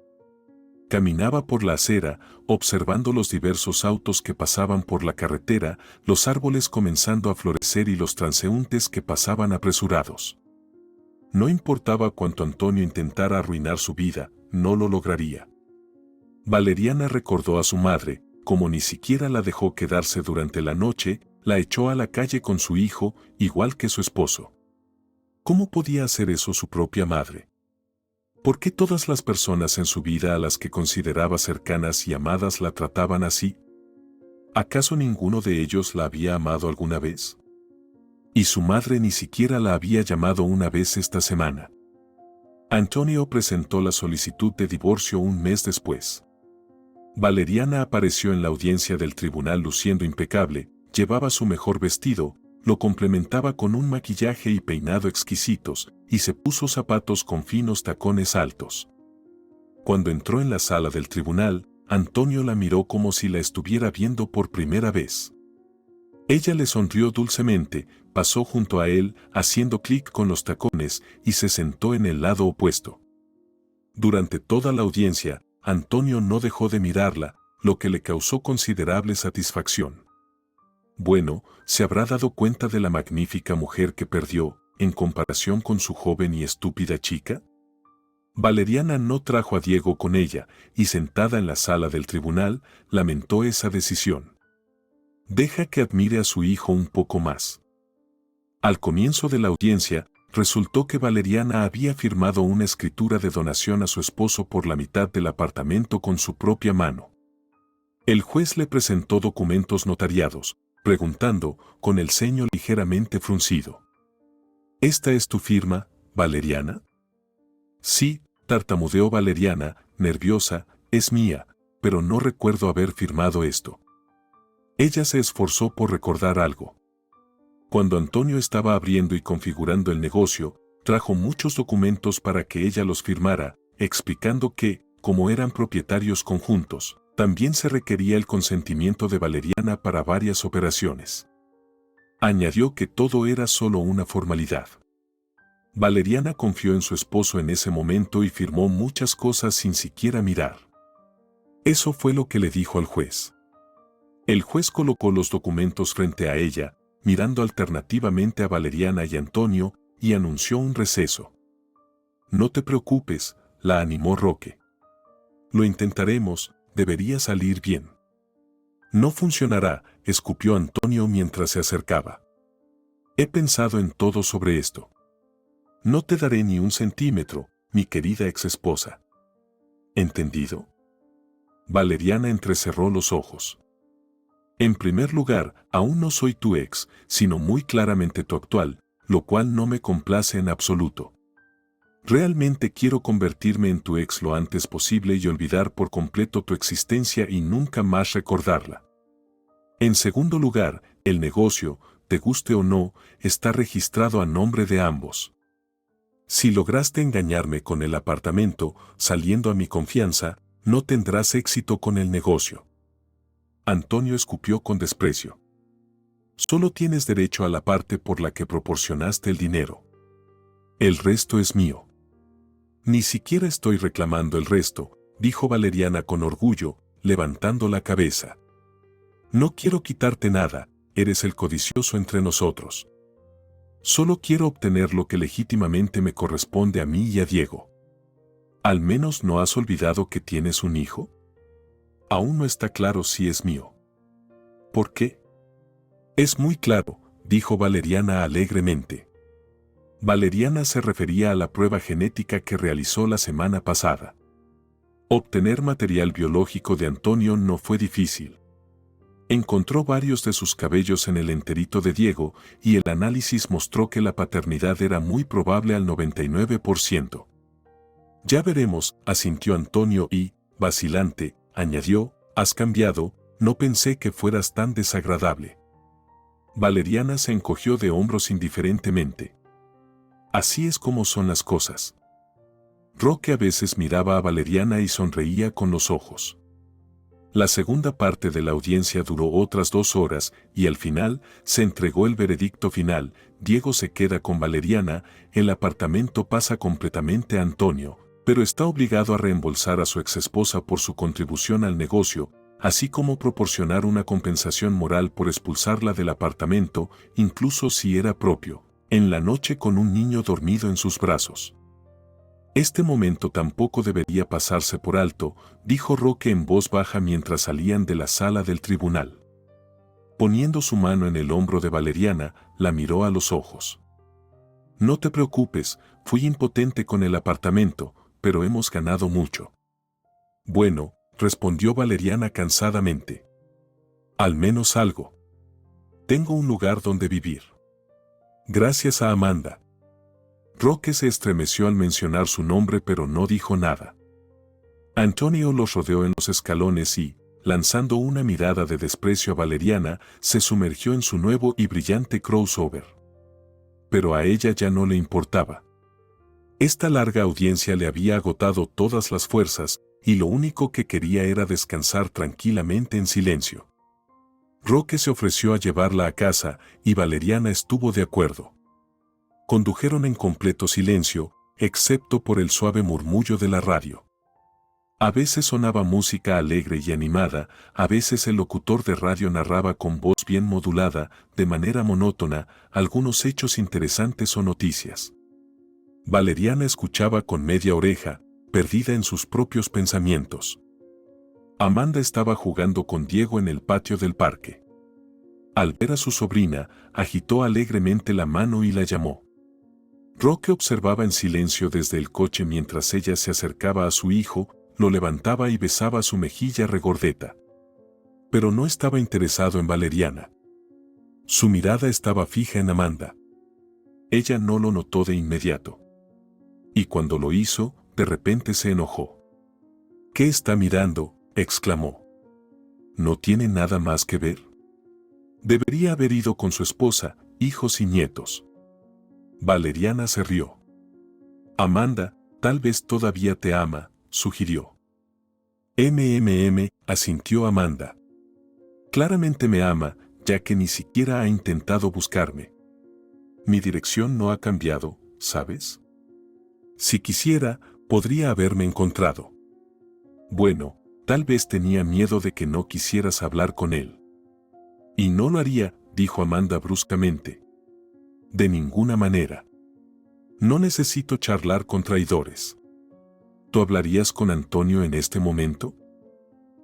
Caminaba por la acera, observando los diversos autos que pasaban por la carretera, los árboles comenzando a florecer y los transeúntes que pasaban apresurados. No importaba cuánto Antonio intentara arruinar su vida, no lo lograría. Valeriana recordó a su madre, como ni siquiera la dejó quedarse durante la noche, la echó a la calle con su hijo, igual que su esposo. ¿Cómo podía hacer eso su propia madre? ¿Por qué todas las personas en su vida a las que consideraba cercanas y amadas la trataban así? ¿Acaso ninguno de ellos la había amado alguna vez? Y su madre ni siquiera la había llamado una vez esta semana. Antonio presentó la solicitud de divorcio un mes después. Valeriana apareció en la audiencia del tribunal luciendo impecable, llevaba su mejor vestido, lo complementaba con un maquillaje y peinado exquisitos, y se puso zapatos con finos tacones altos. Cuando entró en la sala del tribunal, Antonio la miró como si la estuviera viendo por primera vez. Ella le sonrió dulcemente, pasó junto a él, haciendo clic con los tacones, y se sentó en el lado opuesto. Durante toda la audiencia, Antonio no dejó de mirarla, lo que le causó considerable satisfacción. Bueno, se habrá dado cuenta de la magnífica mujer que perdió, en comparación con su joven y estúpida chica. Valeriana no trajo a Diego con ella, y sentada en la sala del tribunal, lamentó esa decisión. Deja que admire a su hijo un poco más. Al comienzo de la audiencia, resultó que Valeriana había firmado una escritura de donación a su esposo por la mitad del apartamento con su propia mano. El juez le presentó documentos notariados, preguntando, con el ceño ligeramente fruncido: ¿Esta es tu firma, Valeriana? Sí, tartamudeó Valeriana, nerviosa, es mía, pero no recuerdo haber firmado esto. Ella se esforzó por recordar algo. Cuando Antonio estaba abriendo y configurando el negocio, trajo muchos documentos para que ella los firmara, explicando que, como eran propietarios conjuntos, también se requería el consentimiento de Valeriana para varias operaciones. Añadió que todo era solo una formalidad. Valeriana confió en su esposo en ese momento y firmó muchas cosas sin siquiera mirar. Eso fue lo que le dijo al juez. El juez colocó los documentos frente a ella, mirando alternativamente a Valeriana y Antonio, y anunció un receso. No te preocupes, la animó Roque. Lo intentaremos, debería salir bien. No funcionará, escupió Antonio mientras se acercaba. He pensado en todo sobre esto. No te daré ni un centímetro, mi querida exesposa. ¿Entendido? Valeriana entrecerró los ojos. En primer lugar, aún no soy tu ex, sino muy claramente tu actual, lo cual no me complace en absoluto. Realmente quiero convertirme en tu ex lo antes posible y olvidar por completo tu existencia y nunca más recordarla. En segundo lugar, el negocio, te guste o no, está registrado a nombre de ambos. Si lograste engañarme con el apartamento, saliendo a mi confianza, no tendrás éxito con el negocio. Antonio escupió con desprecio. Solo tienes derecho a la parte por la que proporcionaste el dinero. El resto es mío. Ni siquiera estoy reclamando el resto, dijo Valeriana con orgullo, levantando la cabeza. No quiero quitarte nada, eres el codicioso entre nosotros. Solo quiero obtener lo que legítimamente me corresponde a mí y a Diego. ¿Al menos no has olvidado que tienes un hijo? Aún no está claro si es mío. ¿Por qué? Es muy claro, dijo Valeriana alegremente. Valeriana se refería a la prueba genética que realizó la semana pasada. Obtener material biológico de Antonio no fue difícil. Encontró varios de sus cabellos en el enterito de Diego y el análisis mostró que la paternidad era muy probable al 99%. Ya veremos, asintió Antonio y, vacilante, añadió, has cambiado, no pensé que fueras tan desagradable. Valeriana se encogió de hombros indiferentemente. Así es como son las cosas. Roque a veces miraba a Valeriana y sonreía con los ojos. La segunda parte de la audiencia duró otras 2 horas y al final se entregó el veredicto final. Diego se queda con Valeriana, el apartamento pasa completamente a Antonio, pero está obligado a reembolsar a su exesposa por su contribución al negocio, así como proporcionar una compensación moral por expulsarla del apartamento, incluso si era propio, en la noche con un niño dormido en sus brazos. Este momento tampoco debería pasarse por alto, dijo Roque en voz baja mientras salían de la sala del tribunal. Poniendo su mano en el hombro de Valeriana, la miró a los ojos. No te preocupes, fui impotente con el apartamento, pero hemos ganado mucho. Bueno, respondió Valeriana cansadamente. Al menos algo. Tengo un lugar donde vivir. Gracias a Amanda. Roque se estremeció al mencionar su nombre pero no dijo nada. Antonio los rodeó en los escalones y, lanzando una mirada de desprecio a Valeriana, se sumergió en su nuevo y brillante crossover. Pero a ella ya no le importaba. Esta larga audiencia le había agotado todas las fuerzas, y lo único que quería era descansar tranquilamente en silencio. Roque se ofreció a llevarla a casa, y Valeriana estuvo de acuerdo. Condujeron en completo silencio, excepto por el suave murmullo de la radio. A veces sonaba música alegre y animada, a veces el locutor de radio narraba con voz bien modulada, de manera monótona, algunos hechos interesantes o noticias. Valeriana escuchaba con media oreja, perdida en sus propios pensamientos. Amanda estaba jugando con Diego en el patio del parque. Al ver a su sobrina, agitó alegremente la mano y la llamó. Roque observaba en silencio desde el coche mientras ella se acercaba a su hijo, lo levantaba y besaba su mejilla regordeta. Pero no estaba interesado en Valeriana. Su mirada estaba fija en Amanda. Ella no lo notó de inmediato. Y cuando lo hizo, de repente se enojó. ¿Qué está mirando?, exclamó. ¿No tiene nada más que ver? Debería haber ido con su esposa, hijos y nietos. Valeriana se rió. Amanda, tal vez todavía te ama, sugirió. Asintió Amanda. Claramente me ama, ya que ni siquiera ha intentado buscarme. Mi dirección no ha cambiado, ¿sabes? Si quisiera, podría haberme encontrado. Bueno, tal vez tenía miedo de que no quisieras hablar con él. Y no lo haría, dijo Amanda bruscamente. De ninguna manera. No necesito charlar con traidores. ¿Tú hablarías con Antonio en este momento?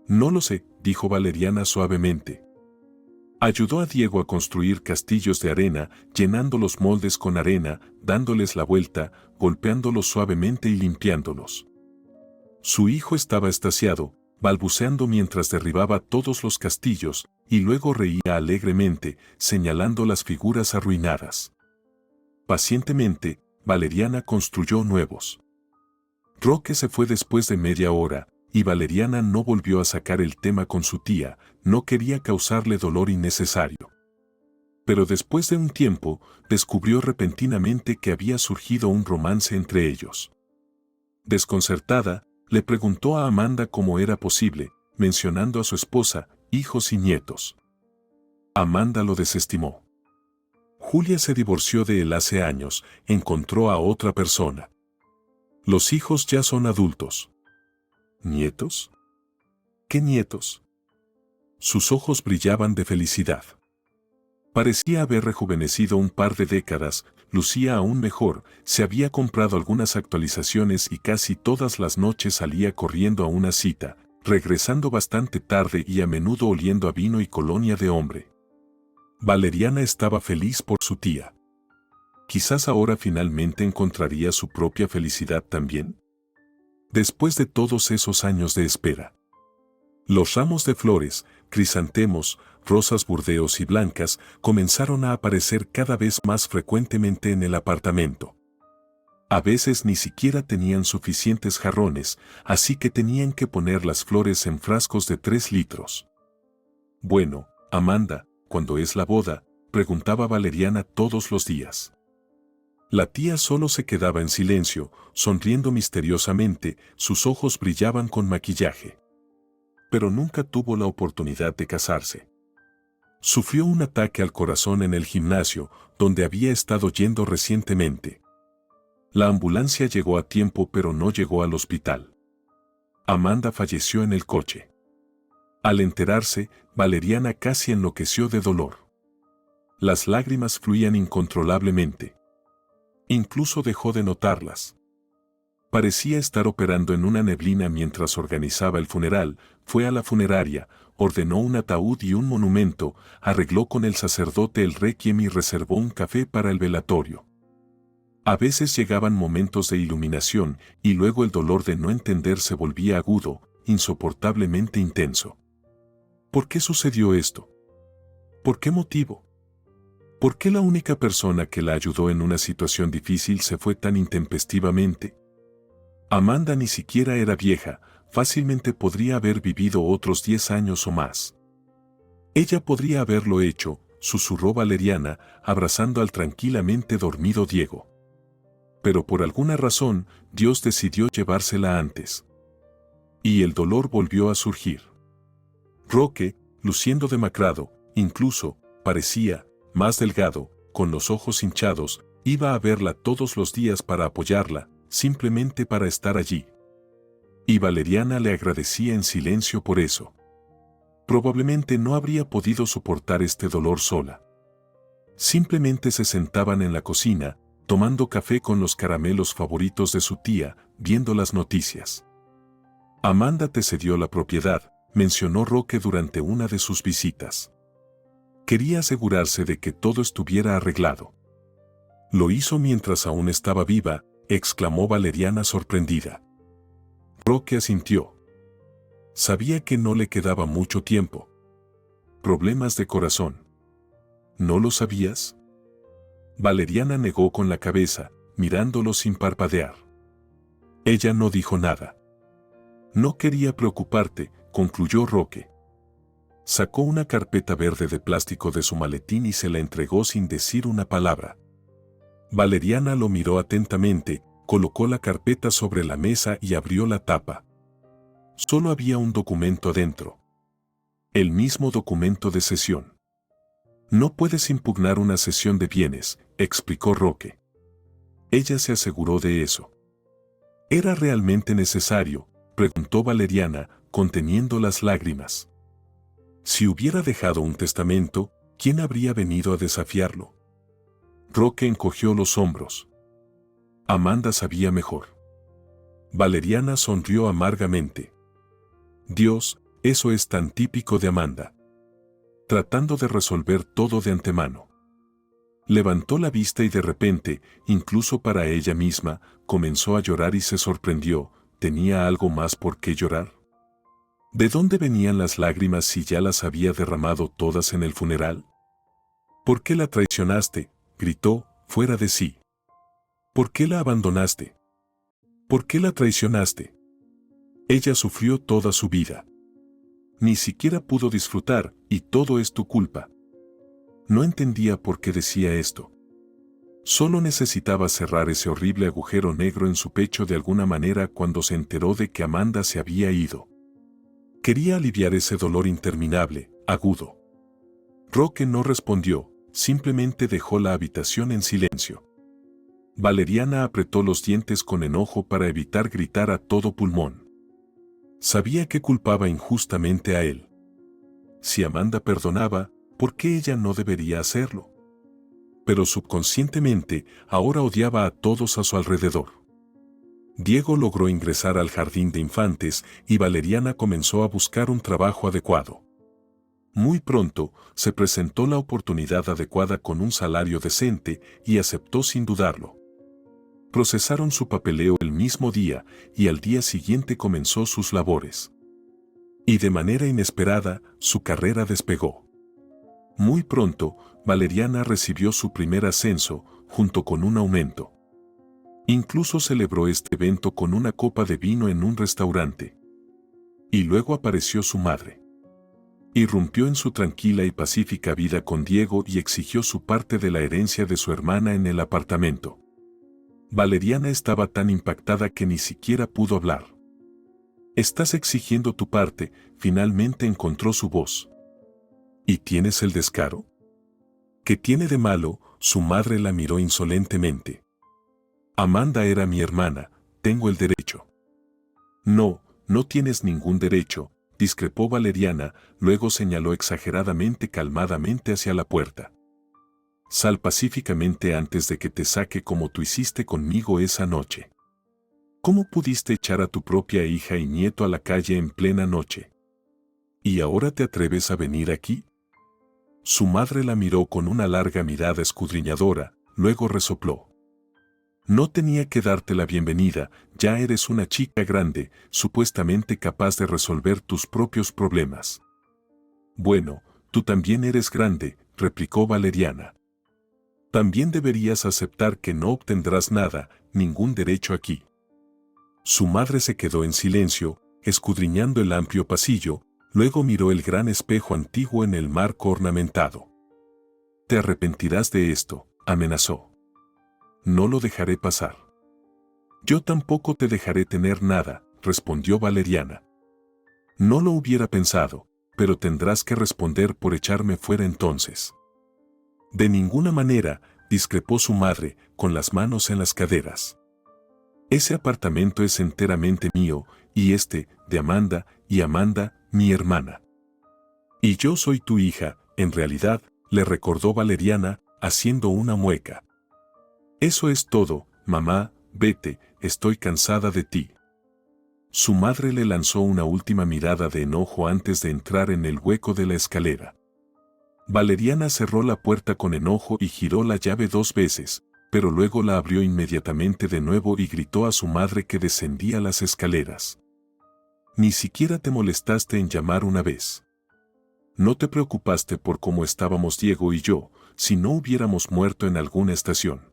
No lo sé, dijo Valeriana suavemente. Ayudó a Diego a construir castillos de arena, llenando los moldes con arena, dándoles la vuelta, golpeándolos suavemente y limpiándolos. Su hijo estaba extasiado, balbuceando mientras derribaba todos los castillos, y luego reía alegremente, señalando las figuras arruinadas. Pacientemente, Valeriana construyó nuevos. Roque se fue después de media hora, y Valeriana no volvió a sacar el tema con su tía, no quería causarle dolor innecesario. Pero después de un tiempo, descubrió repentinamente que había surgido un romance entre ellos. Desconcertada, le preguntó a Amanda cómo era posible, mencionando a su esposa, hijos y nietos. Amanda lo desestimó. Julia se divorció de él hace años, encontró a otra persona. Los hijos ya son adultos. ¿Nietos? ¿Qué nietos? Sus ojos brillaban de felicidad. Parecía haber rejuvenecido un par de décadas, lucía aún mejor, se había comprado algunas actualizaciones y casi todas las noches salía corriendo a una cita, regresando bastante tarde y a menudo oliendo a vino y colonia de hombre. Valeriana estaba feliz por su tía. Quizás ahora finalmente encontraría su propia felicidad también. Después de todos esos años de espera. Los ramos de flores, crisantemos, rosas burdeos y blancas comenzaron a aparecer cada vez más frecuentemente en el apartamento. A veces ni siquiera tenían suficientes jarrones, así que tenían que poner las flores en frascos de 3 litros. Bueno, Amanda, ¿cuándo es la boda?, preguntaba Valeriana todos los días. La tía solo se quedaba en silencio, sonriendo misteriosamente, sus ojos brillaban con maquillaje. Pero nunca tuvo la oportunidad de casarse. Sufrió un ataque al corazón en el gimnasio, donde había estado yendo recientemente. La ambulancia llegó a tiempo pero no llegó al hospital. Amanda falleció en el coche. Al enterarse, Valeriana casi enloqueció de dolor. Las lágrimas fluían incontrolablemente. Incluso dejó de notarlas. Parecía estar operando en una neblina mientras organizaba el funeral. Fue a la funeraria, ordenó un ataúd y un monumento, arregló con el sacerdote el requiem y reservó un café para el velatorio. A veces llegaban momentos de iluminación y luego el dolor de no entender se volvía agudo, insoportablemente intenso. ¿Por qué sucedió esto? ¿Por qué motivo? ¿Por qué la única persona que la ayudó en una situación difícil se fue tan intempestivamente? Amanda ni siquiera era vieja, fácilmente podría haber vivido otros 10 años o más. Ella podría haberlo hecho, susurró Valeriana, abrazando al tranquilamente dormido Diego. Pero por alguna razón, Dios decidió llevársela antes. Y el dolor volvió a surgir. Roque, luciendo demacrado, incluso, parecía, más delgado, con los ojos hinchados, iba a verla todos los días para apoyarla, simplemente para estar allí. Y Valeriana le agradecía en silencio por eso. Probablemente no habría podido soportar este dolor sola. Simplemente se sentaban en la cocina, tomando café con los caramelos favoritos de su tía, viendo las noticias. Amanda te cedió la propiedad, mencionó Roque durante una de sus visitas. Quería asegurarse de que todo estuviera arreglado. Lo hizo mientras aún estaba viva, exclamó Valeriana sorprendida. Roque asintió. Sabía que no le quedaba mucho tiempo. Problemas de corazón. ¿No lo sabías? Valeriana negó con la cabeza, mirándolo sin parpadear. Ella no dijo nada. No quería preocuparte, concluyó Roque. Sacó una carpeta verde de plástico de su maletín y se la entregó sin decir una palabra. Valeriana lo miró atentamente, colocó la carpeta sobre la mesa y abrió la tapa. Solo había un documento adentro. El mismo documento de cesión. No puedes impugnar una cesión de bienes, explicó Roque. Ella se aseguró de eso. ¿Era realmente necesario?, preguntó Valeriana, conteniendo las lágrimas. Si hubiera dejado un testamento, ¿quién habría venido a desafiarlo? Roque encogió los hombros. Amanda sabía mejor. Valeriana sonrió amargamente. Dios, eso es tan típico de Amanda. Tratando de resolver todo de antemano. Levantó la vista y de repente, incluso para ella misma, comenzó a llorar y se sorprendió. ¿Tenía algo más por qué llorar? ¿De dónde venían las lágrimas si ya las había derramado todas en el funeral? ¿Por qué la traicionaste?, gritó, fuera de sí. ¿Por qué la abandonaste? ¿Por qué la traicionaste? Ella sufrió toda su vida. Ni siquiera pudo disfrutar, y todo es tu culpa. No entendía por qué decía esto. Solo necesitaba cerrar ese horrible agujero negro en su pecho de alguna manera cuando se enteró de que Amanda se había ido. Quería aliviar ese dolor interminable, agudo. Roque no respondió, simplemente dejó la habitación en silencio. Valeriana apretó los dientes con enojo para evitar gritar a todo pulmón. Sabía que culpaba injustamente a él. Si Amanda perdonaba, ¿por qué ella no debería hacerlo? Pero subconscientemente, ahora odiaba a todos a su alrededor. Diego logró ingresar al jardín de infantes y Valeriana comenzó a buscar un trabajo adecuado. Muy pronto, se presentó la oportunidad adecuada con un salario decente y aceptó sin dudarlo. Procesaron su papeleo el mismo día y al día siguiente comenzó sus labores. Y de manera inesperada, su carrera despegó. Muy pronto, Valeriana recibió su primer ascenso, junto con un aumento. Incluso celebró este evento con una copa de vino en un restaurante. Y luego apareció su madre. Irrumpió en su tranquila y pacífica vida con Diego y exigió su parte de la herencia de su hermana en el apartamento. Valeriana estaba tan impactada que ni siquiera pudo hablar. «Estás exigiendo tu parte», finalmente encontró su voz. «¿Y tienes el descaro?». «¿Qué tiene de malo?», su madre la miró insolentemente. Amanda era mi hermana, tengo el derecho. No, no tienes ningún derecho, discrepó Valeriana, luego señaló exageradamente calmadamente hacia la puerta. Sal pacíficamente antes de que te saque como tú hiciste conmigo esa noche. ¿Cómo pudiste echar a tu propia hija y nieto a la calle en plena noche? ¿Y ahora te atreves a venir aquí? Su madre la miró con una larga mirada escudriñadora, luego resopló. No tenía que darte la bienvenida, ya eres una chica grande, supuestamente capaz de resolver tus propios problemas. Bueno, tú también eres grande, replicó Valeriana. También deberías aceptar que no obtendrás nada, ningún derecho aquí. Su madre se quedó en silencio, escudriñando el amplio pasillo, luego miró el gran espejo antiguo en el marco ornamentado. Te arrepentirás de esto, amenazó. No lo dejaré pasar. Yo tampoco te dejaré tener nada, respondió Valeriana. No lo hubiera pensado, pero tendrás que responder por echarme fuera entonces. De ninguna manera, discrepó su madre, con las manos en las caderas. Ese apartamento es enteramente mío, y de Amanda, y Amanda, mi hermana. Y yo soy tu hija, en realidad, le recordó Valeriana, haciendo una mueca. Eso es todo, mamá, vete, estoy cansada de ti. Su madre le lanzó una última mirada de enojo antes de entrar en el hueco de la escalera. Valeriana cerró la puerta con enojo y giró la llave 2 veces, pero luego la abrió inmediatamente de nuevo y gritó a su madre que descendía las escaleras. Ni siquiera te molestaste en llamar una vez. No te preocupaste por cómo estábamos Diego y yo, si no hubiéramos muerto en alguna estación.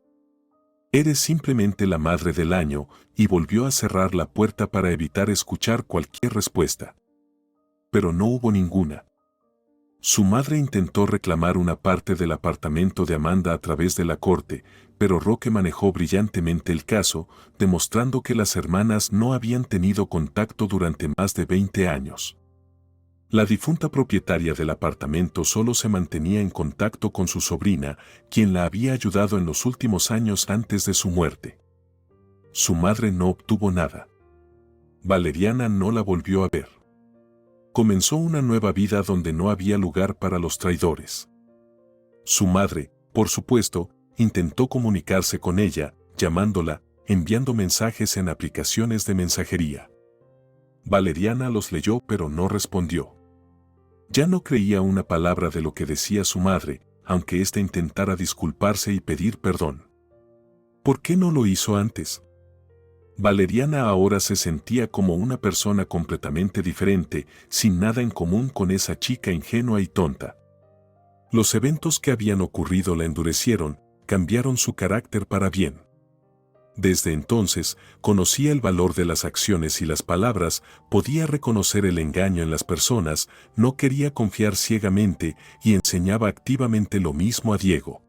Eres simplemente la madre del año, y volvió a cerrar la puerta para evitar escuchar cualquier respuesta. Pero no hubo ninguna. Su madre intentó reclamar una parte del apartamento de Amanda a través de la corte, pero Roque manejó brillantemente el caso, demostrando que las hermanas no habían tenido contacto durante más de 20 años. La difunta propietaria del apartamento solo se mantenía en contacto con su sobrina, quien la había ayudado en los últimos años antes de su muerte. Su madre no obtuvo nada. Valeriana no la volvió a ver. Comenzó una nueva vida donde no había lugar para los traidores. Su madre, por supuesto, intentó comunicarse con ella, llamándola, enviando mensajes en aplicaciones de mensajería. Valeriana los leyó pero no respondió. Ya no creía una palabra de lo que decía su madre, aunque ésta intentara disculparse y pedir perdón. ¿Por qué no lo hizo antes? Valeriana ahora se sentía como una persona completamente diferente, sin nada en común con esa chica ingenua y tonta. Los eventos que habían ocurrido la endurecieron, cambiaron su carácter para bien. Desde entonces, conocía el valor de las acciones y las palabras, podía reconocer el engaño en las personas, no quería confiar ciegamente y enseñaba activamente lo mismo a Diego.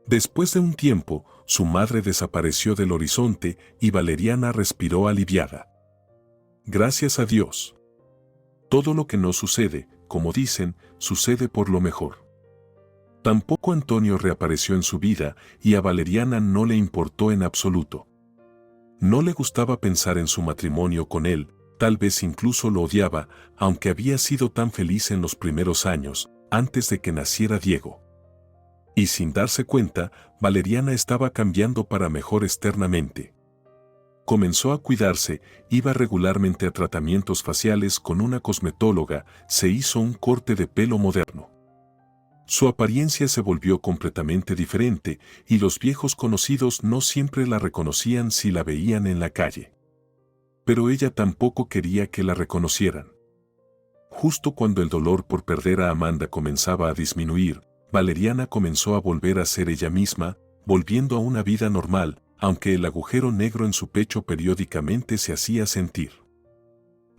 Después de un tiempo, su madre desapareció del horizonte y Valeriana respiró aliviada. Gracias a Dios. Todo lo que no sucede, como dicen, sucede por lo mejor. Tampoco Antonio reapareció en su vida y a Valeriana no le importó en absoluto. No le gustaba pensar en su matrimonio con él, tal vez incluso lo odiaba, aunque había sido tan feliz en los primeros años, antes de que naciera Diego. Y sin darse cuenta, Valeriana estaba cambiando para mejor externamente. Comenzó a cuidarse, iba regularmente a tratamientos faciales con una cosmetóloga, se hizo un corte de pelo moderno. Su apariencia se volvió completamente diferente y los viejos conocidos no siempre la reconocían si la veían en la calle. Pero ella tampoco quería que la reconocieran. Justo cuando el dolor por perder a Amanda comenzaba a disminuir, Valeriana comenzó a volver a ser ella misma, volviendo a una vida normal, aunque el agujero negro en su pecho periódicamente se hacía sentir.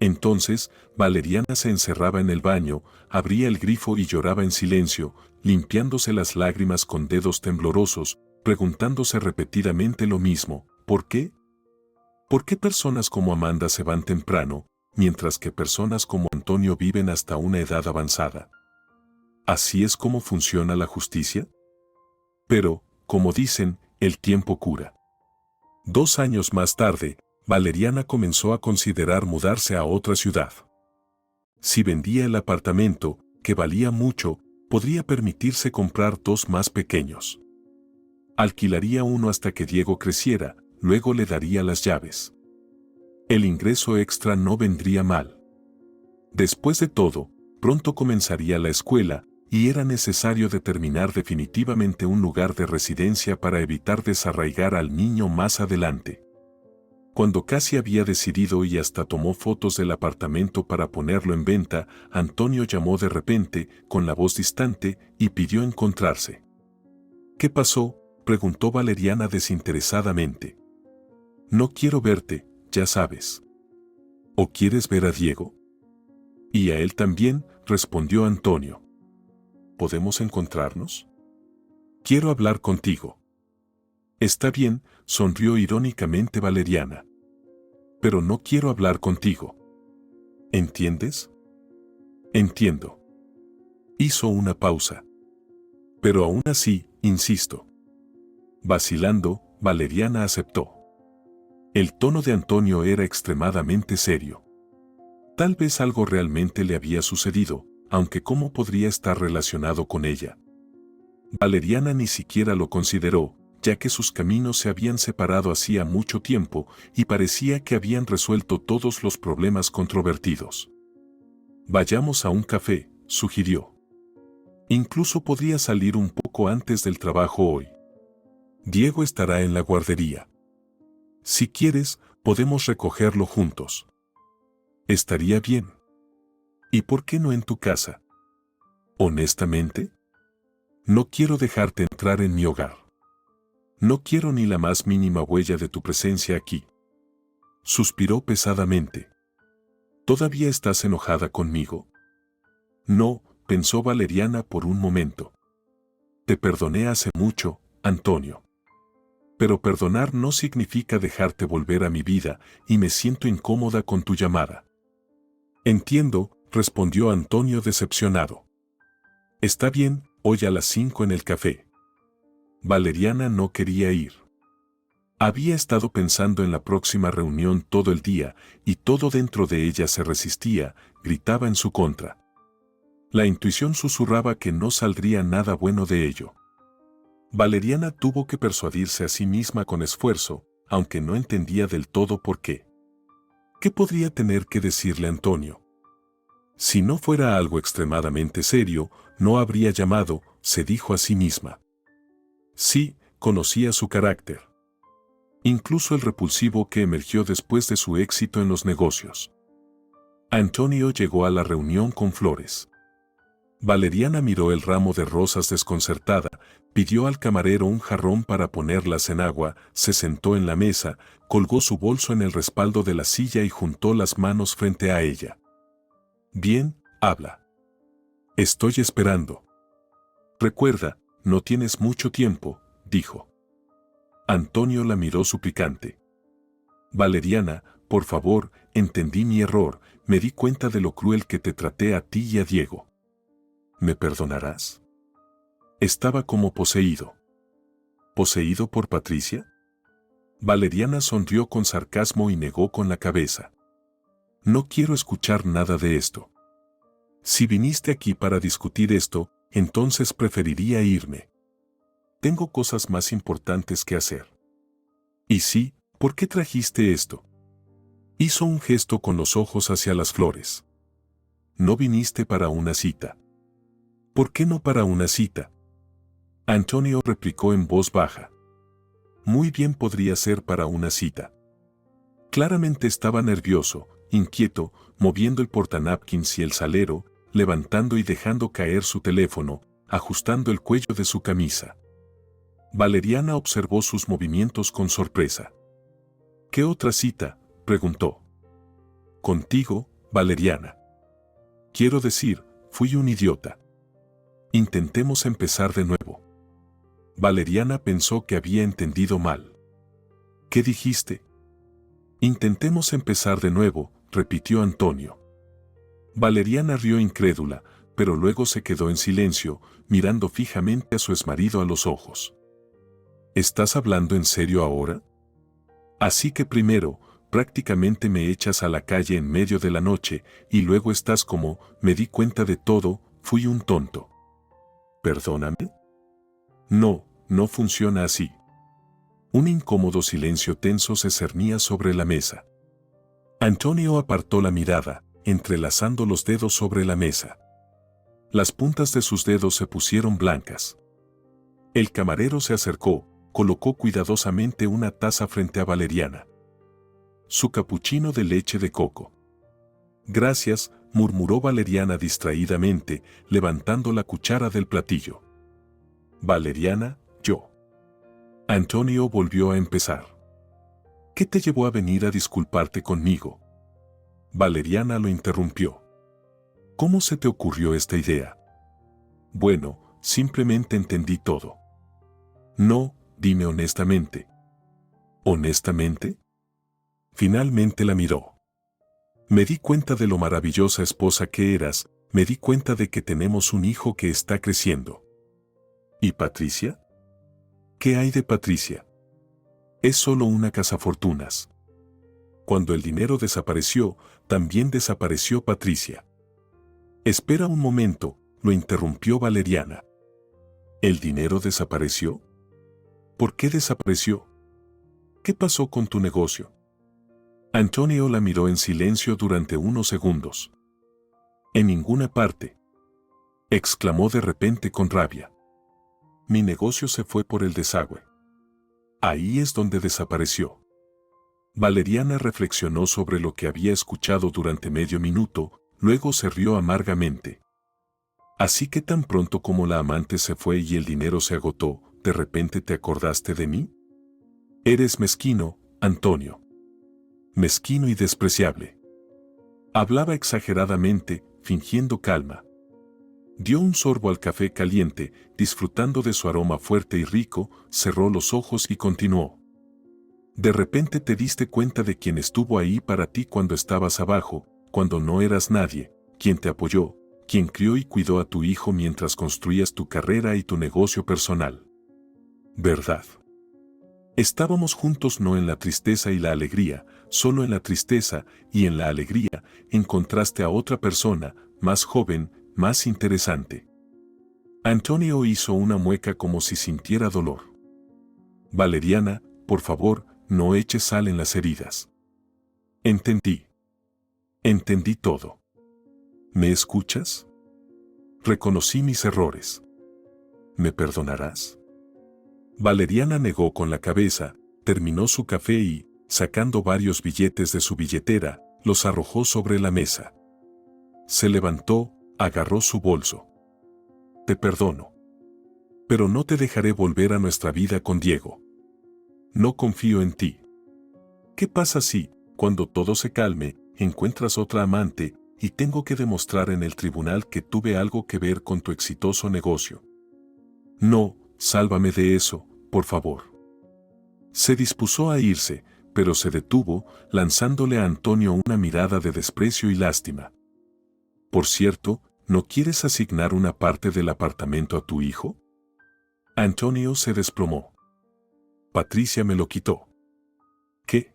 Entonces, Valeriana se encerraba en el baño, abría el grifo y lloraba en silencio, limpiándose las lágrimas con dedos temblorosos, preguntándose repetidamente lo mismo: ¿por qué? ¿Por qué personas como Amanda se van temprano, mientras que personas como Antonio viven hasta una edad avanzada? ¿Así es como funciona la justicia? Pero, como dicen, el tiempo cura. 2 años más tarde, Valeriana comenzó a considerar mudarse a otra ciudad. Si vendía el apartamento, que valía mucho, podría permitirse comprar 2 más pequeños. Alquilaría uno hasta que Diego creciera, luego le daría las llaves. El ingreso extra no vendría mal. Después de todo, pronto comenzaría la escuela, y era necesario determinar definitivamente un lugar de residencia para evitar desarraigar al niño más adelante. Cuando casi había decidido y hasta tomó fotos del apartamento para ponerlo en venta, Antonio llamó de repente, con la voz distante, y pidió encontrarse. ¿Qué pasó?, preguntó Valeriana desinteresadamente. No quiero verte, ya sabes. ¿O quieres ver a Diego? Y a él también, respondió Antonio. ¿Podemos encontrarnos? Quiero hablar contigo. Está bien, sonrió irónicamente Valeriana. Pero no quiero hablar contigo. ¿Entiendes? Entiendo. Hizo una pausa. Pero aún así, insisto. Vacilando, Valeriana aceptó. El tono de Antonio era extremadamente serio. Tal vez algo realmente le había sucedido, aunque cómo podría estar relacionado con ella. Valeriana ni siquiera lo consideró, ya que sus caminos se habían separado hacía mucho tiempo y parecía que habían resuelto todos los problemas controvertidos. Vayamos a un café, sugirió. Incluso podría salir un poco antes del trabajo hoy. Diego estará en la guardería. Si quieres, podemos recogerlo juntos. Estaría bien. ¿Y por qué no en tu casa? Honestamente, no quiero dejarte entrar en mi hogar. No quiero ni la más mínima huella de tu presencia aquí. Suspiró pesadamente. ¿Todavía estás enojada conmigo? No, pensó Valeriana por un momento. Te perdoné hace mucho, Antonio. Pero perdonar no significa dejarte volver a mi vida y me siento incómoda con tu llamada. Entiendo, respondió Antonio decepcionado. Está bien, hoy a las 5 en el café. Valeriana no quería ir. Había estado pensando en la próxima reunión todo el día y todo dentro de ella se resistía, gritaba en su contra. La intuición susurraba que no saldría nada bueno de ello. Valeriana tuvo que persuadirse a sí misma con esfuerzo, aunque no entendía del todo por qué. ¿Qué podría tener que decirle Antonio? Si no fuera algo extremadamente serio, no habría llamado, se dijo a sí misma. Sí, conocía su carácter. Incluso el repulsivo que emergió después de su éxito en los negocios. Antonio llegó a la reunión con flores. Valeriana miró el ramo de rosas desconcertada, pidió al camarero un jarrón para ponerlas en agua, se sentó en la mesa, colgó su bolso en el respaldo de la silla y juntó las manos frente a ella. Bien, habla. Estoy esperando. Recuerda, no tienes mucho tiempo, dijo. Antonio la miró suplicante. Valeriana, por favor, entendí mi error, me di cuenta de lo cruel que te traté a ti y a Diego. ¿Me perdonarás? Estaba como poseído. ¿Poseído por Patricia? Valeriana sonrió con sarcasmo y negó con la cabeza. No quiero escuchar nada de esto. Si viniste aquí para discutir esto, entonces preferiría irme. Tengo cosas más importantes que hacer. Y sí, ¿por qué trajiste esto? Hizo un gesto con los ojos hacia las flores. No viniste para una cita. ¿Por qué no para una cita? Antonio replicó en voz baja. Muy bien podría ser para una cita. Claramente estaba nervioso, inquieto, moviendo el portanapkins y el salero, levantando y dejando caer su teléfono, ajustando el cuello de su camisa. Valeriana observó sus movimientos con sorpresa. ¿Qué otra cita?, preguntó. Contigo, Valeriana. Quiero decir, fui un idiota. Intentemos empezar de nuevo. Valeriana pensó que había entendido mal. ¿Qué dijiste? Intentemos empezar de nuevo, repitió Antonio. Valeriana rió incrédula, pero luego se quedó en silencio, mirando fijamente a su exmarido a los ojos. ¿Estás hablando en serio ahora? Así que primero, prácticamente me echas a la calle en medio de la noche, y luego estás como, me di cuenta de todo, fui un tonto. ¿Perdóname? No, no funciona así. Un incómodo silencio tenso se cernía sobre la mesa. Antonio apartó la mirada, entrelazando los dedos sobre la mesa. Las puntas de sus dedos se pusieron blancas. El camarero se acercó, colocó cuidadosamente una taza frente a Valeriana. Su capuchino de leche de coco. Gracias, murmuró Valeriana distraídamente, levantando la cuchara del platillo. Valeriana, yo. Antonio volvió a empezar. ¿Qué te llevó a venir a disculparte conmigo? Valeriana lo interrumpió. ¿Cómo se te ocurrió esta idea? Bueno, simplemente entendí todo. No, dime honestamente. ¿Honestamente? Finalmente la miró. Me di cuenta de lo maravillosa esposa que eras, me di cuenta de que tenemos un hijo que está creciendo. ¿Y Patricia? ¿Qué hay de Patricia? Es solo una cazafortunas. Cuando el dinero desapareció, también desapareció Patricia. Espera un momento, lo interrumpió Valeriana. ¿El dinero desapareció? ¿Por qué desapareció? ¿Qué pasó con tu negocio? Antonio la miró en silencio durante unos segundos. En ninguna parte, exclamó de repente con rabia. Mi negocio se fue por el desagüe. Ahí es donde desapareció. Valeriana reflexionó sobre lo que había escuchado durante medio minuto, luego se rió amargamente. Así que tan pronto como la amante se fue y el dinero se agotó, ¿de repente te acordaste de mí? Eres mezquino, Antonio. Mezquino y despreciable. Hablaba exageradamente, fingiendo calma. Dio un sorbo al café caliente, disfrutando de su aroma fuerte y rico, cerró los ojos y continuó. De repente te diste cuenta de quién estuvo ahí para ti cuando estabas abajo, cuando no eras nadie, quien te apoyó, quien crió y cuidó a tu hijo mientras construías tu carrera y tu negocio personal. ¿Verdad? Estábamos juntos no en la tristeza y la alegría, solo en la tristeza y en la alegría encontraste a otra persona, más joven, más interesante. Antonio hizo una mueca como si sintiera dolor. Valeriana, por favor, no eches sal en las heridas. Entendí. Entendí todo. ¿Me escuchas? Reconocí mis errores. ¿Me perdonarás? Valeriana negó con la cabeza, terminó su café y, sacando varios billetes de su billetera, los arrojó sobre la mesa. Se levantó, agarró su bolso. Te perdono. Pero no te dejaré volver a nuestra vida con Diego. No confío en ti. ¿Qué pasa si, cuando todo se calme, encuentras otra amante y tengo que demostrar en el tribunal que tuve algo que ver con tu exitoso negocio? No, sálvame de eso, por favor. Se dispuso a irse, pero se detuvo, lanzándole a Antonio una mirada de desprecio y lástima. Por cierto, ¿no quieres asignar una parte del apartamento a tu hijo? Antonio se desplomó. Patricia me lo quitó. ¿Qué?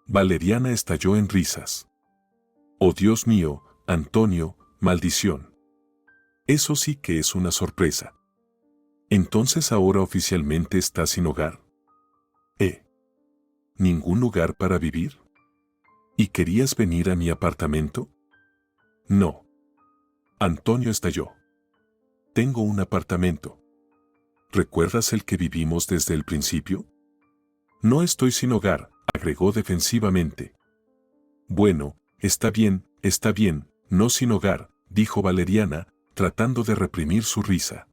Valeriana estalló en risas. Oh Dios mío, Antonio, maldición. Eso sí que es una sorpresa. Entonces ahora oficialmente estás sin hogar. ¿Ningún lugar para vivir? ¿Y querías venir a mi apartamento? No. Antonio estalló. Tengo un apartamento. ¿Recuerdas el que vivimos desde el principio? No estoy sin hogar, agregó defensivamente. Bueno, está bien, no sin hogar, dijo Valeriana, tratando de reprimir su risa.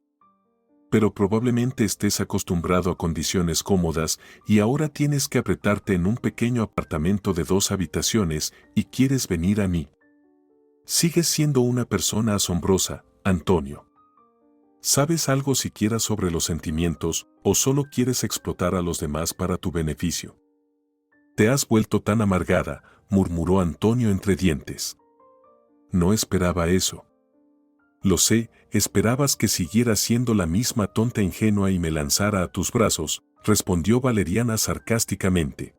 Pero probablemente estés acostumbrado a condiciones cómodas y ahora tienes que apretarte en un pequeño apartamento de 2 habitaciones y quieres venir a mí. Sigues siendo una persona asombrosa, Antonio. ¿Sabes algo siquiera sobre los sentimientos o solo quieres explotar a los demás para tu beneficio? Te has vuelto tan amargada, murmuró Antonio entre dientes. No esperaba eso. Lo sé, esperabas que siguiera siendo la misma tonta ingenua y me lanzara a tus brazos, respondió Valeriana sarcásticamente.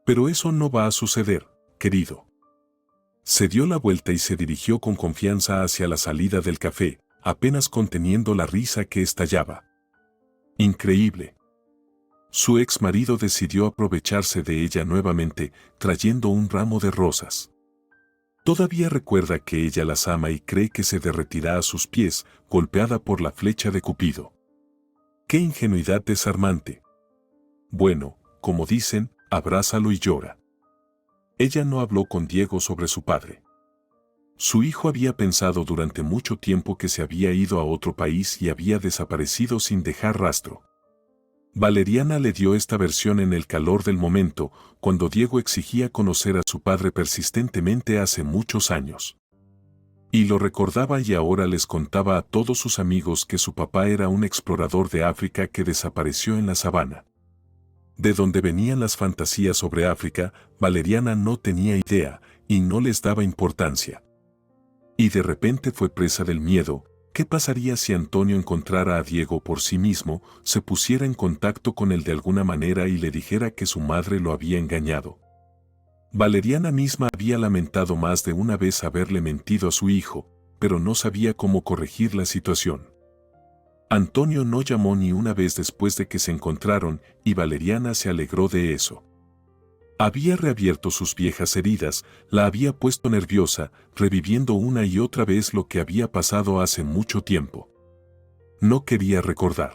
Pero eso no va a suceder, querido. Se dio la vuelta y se dirigió con confianza hacia la salida del café, apenas conteniendo la risa que estallaba. Increíble. Su ex marido decidió aprovecharse de ella nuevamente, trayendo un ramo de rosas. Todavía recuerda que ella las ama y cree que se derretirá a sus pies, golpeada por la flecha de Cupido. ¡Qué ingenuidad desarmante! Bueno, como dicen, abrázalo y llora. Ella no habló con Diego sobre su padre. Su hijo había pensado durante mucho tiempo que se había ido a otro país y había desaparecido sin dejar rastro. Valeriana le dio esta versión en el calor del momento, cuando Diego exigía conocer a su padre persistentemente hace muchos años. Y lo recordaba y ahora les contaba a todos sus amigos que su papá era un explorador de África que desapareció en la sabana. De dónde venían las fantasías sobre África, Valeriana no tenía idea y no les daba importancia. Y de repente fue presa del miedo. ¿Qué pasaría si Antonio encontrara a Diego por sí mismo, se pusiera en contacto con él de alguna manera y le dijera que su madre lo había engañado? Valeriana misma había lamentado más de una vez haberle mentido a su hijo, pero no sabía cómo corregir la situación. Antonio no llamó ni una vez después de que se encontraron y Valeriana se alegró de eso. Había reabierto sus viejas heridas, la había puesto nerviosa, reviviendo una y otra vez lo que había pasado hace mucho tiempo. No quería recordar.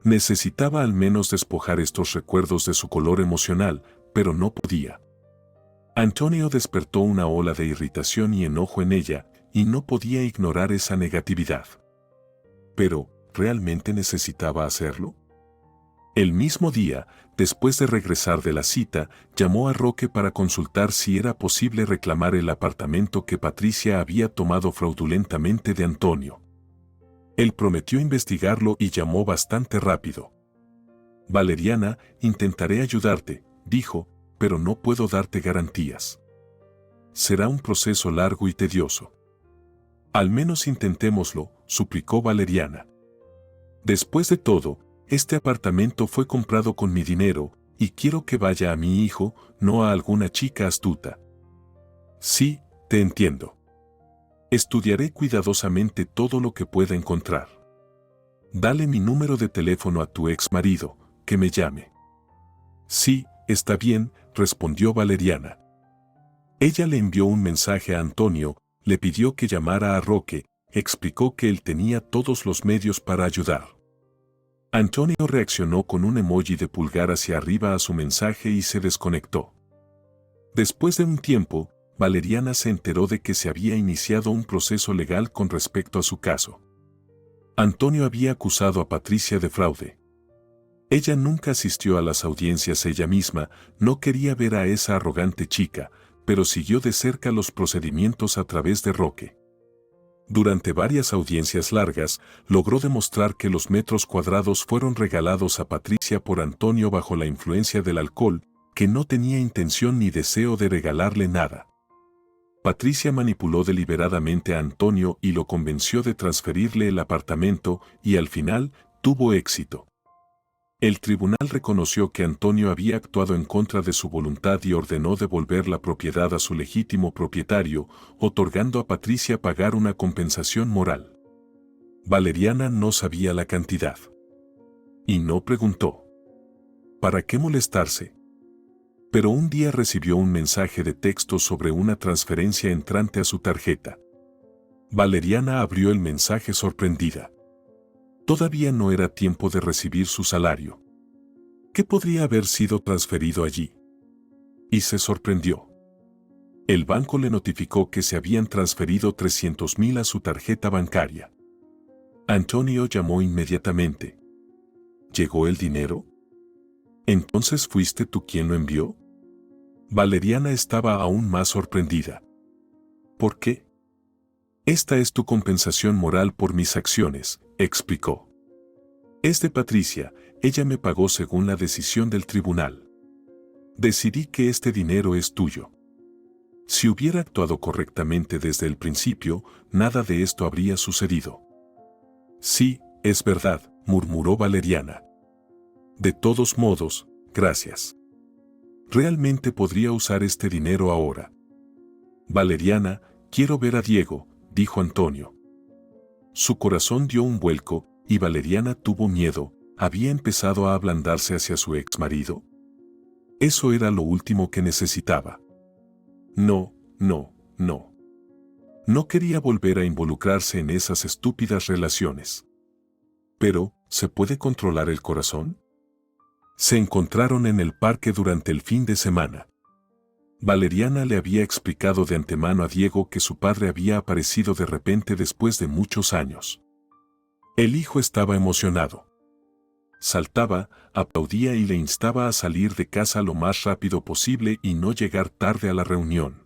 Necesitaba al menos despojar estos recuerdos de su color emocional, pero no podía. Antonio despertó una ola de irritación y enojo en ella, y no podía ignorar esa negatividad. Pero, ¿realmente necesitaba hacerlo? El mismo día, después de regresar de la cita, llamó a Roque para consultar si era posible reclamar el apartamento que Patricia había tomado fraudulentamente de Antonio. Él prometió investigarlo y llamó bastante rápido. Valeriana, intentaré ayudarte, dijo, pero no puedo darte garantías. Será un proceso largo y tedioso. Al menos intentémoslo, suplicó Valeriana. Después de todo, este apartamento fue comprado con mi dinero, y quiero que vaya a mi hijo, no a alguna chica astuta. Sí, te entiendo. Estudiaré cuidadosamente todo lo que pueda encontrar. Dale mi número de teléfono a tu ex marido, que me llame. Sí, está bien, respondió Valeriana. Ella le envió un mensaje a Antonio, le pidió que llamara a Roque, explicó que él tenía todos los medios para ayudar. Antonio reaccionó con un emoji de pulgar hacia arriba a su mensaje y se desconectó. Después de un tiempo, Valeriana se enteró de que se había iniciado un proceso legal con respecto a su caso. Antonio había acusado a Patricia de fraude. Ella nunca asistió a las audiencias ella misma, no quería ver a esa arrogante chica, pero siguió de cerca los procedimientos a través de Roque. Durante varias audiencias largas, logró demostrar que los metros cuadrados fueron regalados a Patricia por Antonio bajo la influencia del alcohol, que no tenía intención ni deseo de regalarle nada. Patricia manipuló deliberadamente a Antonio y lo convenció de transferirle el apartamento y al final, tuvo éxito. El tribunal reconoció que Antonio había actuado en contra de su voluntad y ordenó devolver la propiedad a su legítimo propietario, otorgando a Patricia pagar una compensación moral. Valeriana no sabía la cantidad. Y no preguntó. ¿Para qué molestarse? Pero un día recibió un mensaje de texto sobre una transferencia entrante a su tarjeta. Valeriana abrió el mensaje sorprendida. Todavía no era tiempo de recibir su salario. ¿Qué podría haber sido transferido allí? Y se sorprendió. El banco le notificó que se habían transferido 300,000 a su tarjeta bancaria. Antonio llamó inmediatamente. ¿Llegó el dinero? ¿Entonces fuiste tú quien lo envió? Valeriana estaba aún más sorprendida. ¿Por qué? Esta es tu compensación moral por mis acciones, explicó. Es de Patricia, ella me pagó según la decisión del tribunal. Decidí que este dinero es tuyo. Si hubiera actuado correctamente desde el principio, nada de esto habría sucedido. Sí, es verdad, murmuró Valeriana. De todos modos, gracias. Realmente podría usar este dinero ahora. Valeriana, quiero ver a Diego, dijo Antonio. Su corazón dio un vuelco y Valeriana tuvo miedo. ¿Había empezado a ablandarse hacia su ex marido? Eso era lo último que necesitaba. No, no, no. No quería volver a involucrarse en esas estúpidas relaciones. Pero, ¿se puede controlar el corazón? Se encontraron en el parque durante el fin de semana. Valeriana le había explicado de antemano a Diego que su padre había aparecido de repente después de muchos años. El hijo estaba emocionado. Saltaba, aplaudía y le instaba a salir de casa lo más rápido posible y no llegar tarde a la reunión.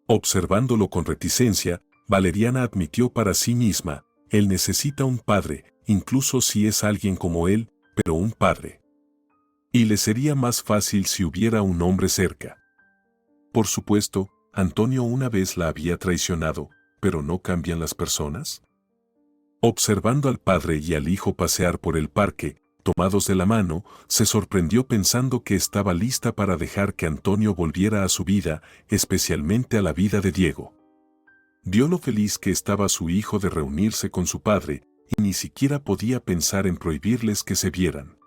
Observándolo con reticencia, Valeriana admitió para sí misma, él necesita un padre, incluso si es alguien como él, pero un padre. Y le sería más fácil si hubiera un hombre cerca. Por supuesto, Antonio una vez la había traicionado, pero ¿no cambian las personas? Observando al padre y al hijo pasear por el parque, tomados de la mano, se sorprendió pensando que estaba lista para dejar que Antonio volviera a su vida, especialmente a la vida de Diego. Vio lo feliz que estaba su hijo de reunirse con su padre, y ni siquiera podía pensar en prohibirles que se vieran.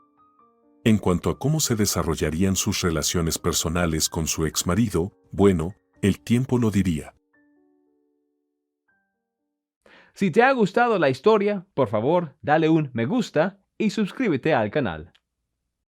En cuanto a cómo se desarrollarían sus relaciones personales con su exmarido, bueno, el tiempo lo diría. Si te ha gustado la historia, por favor, dale un me gusta y suscríbete al canal.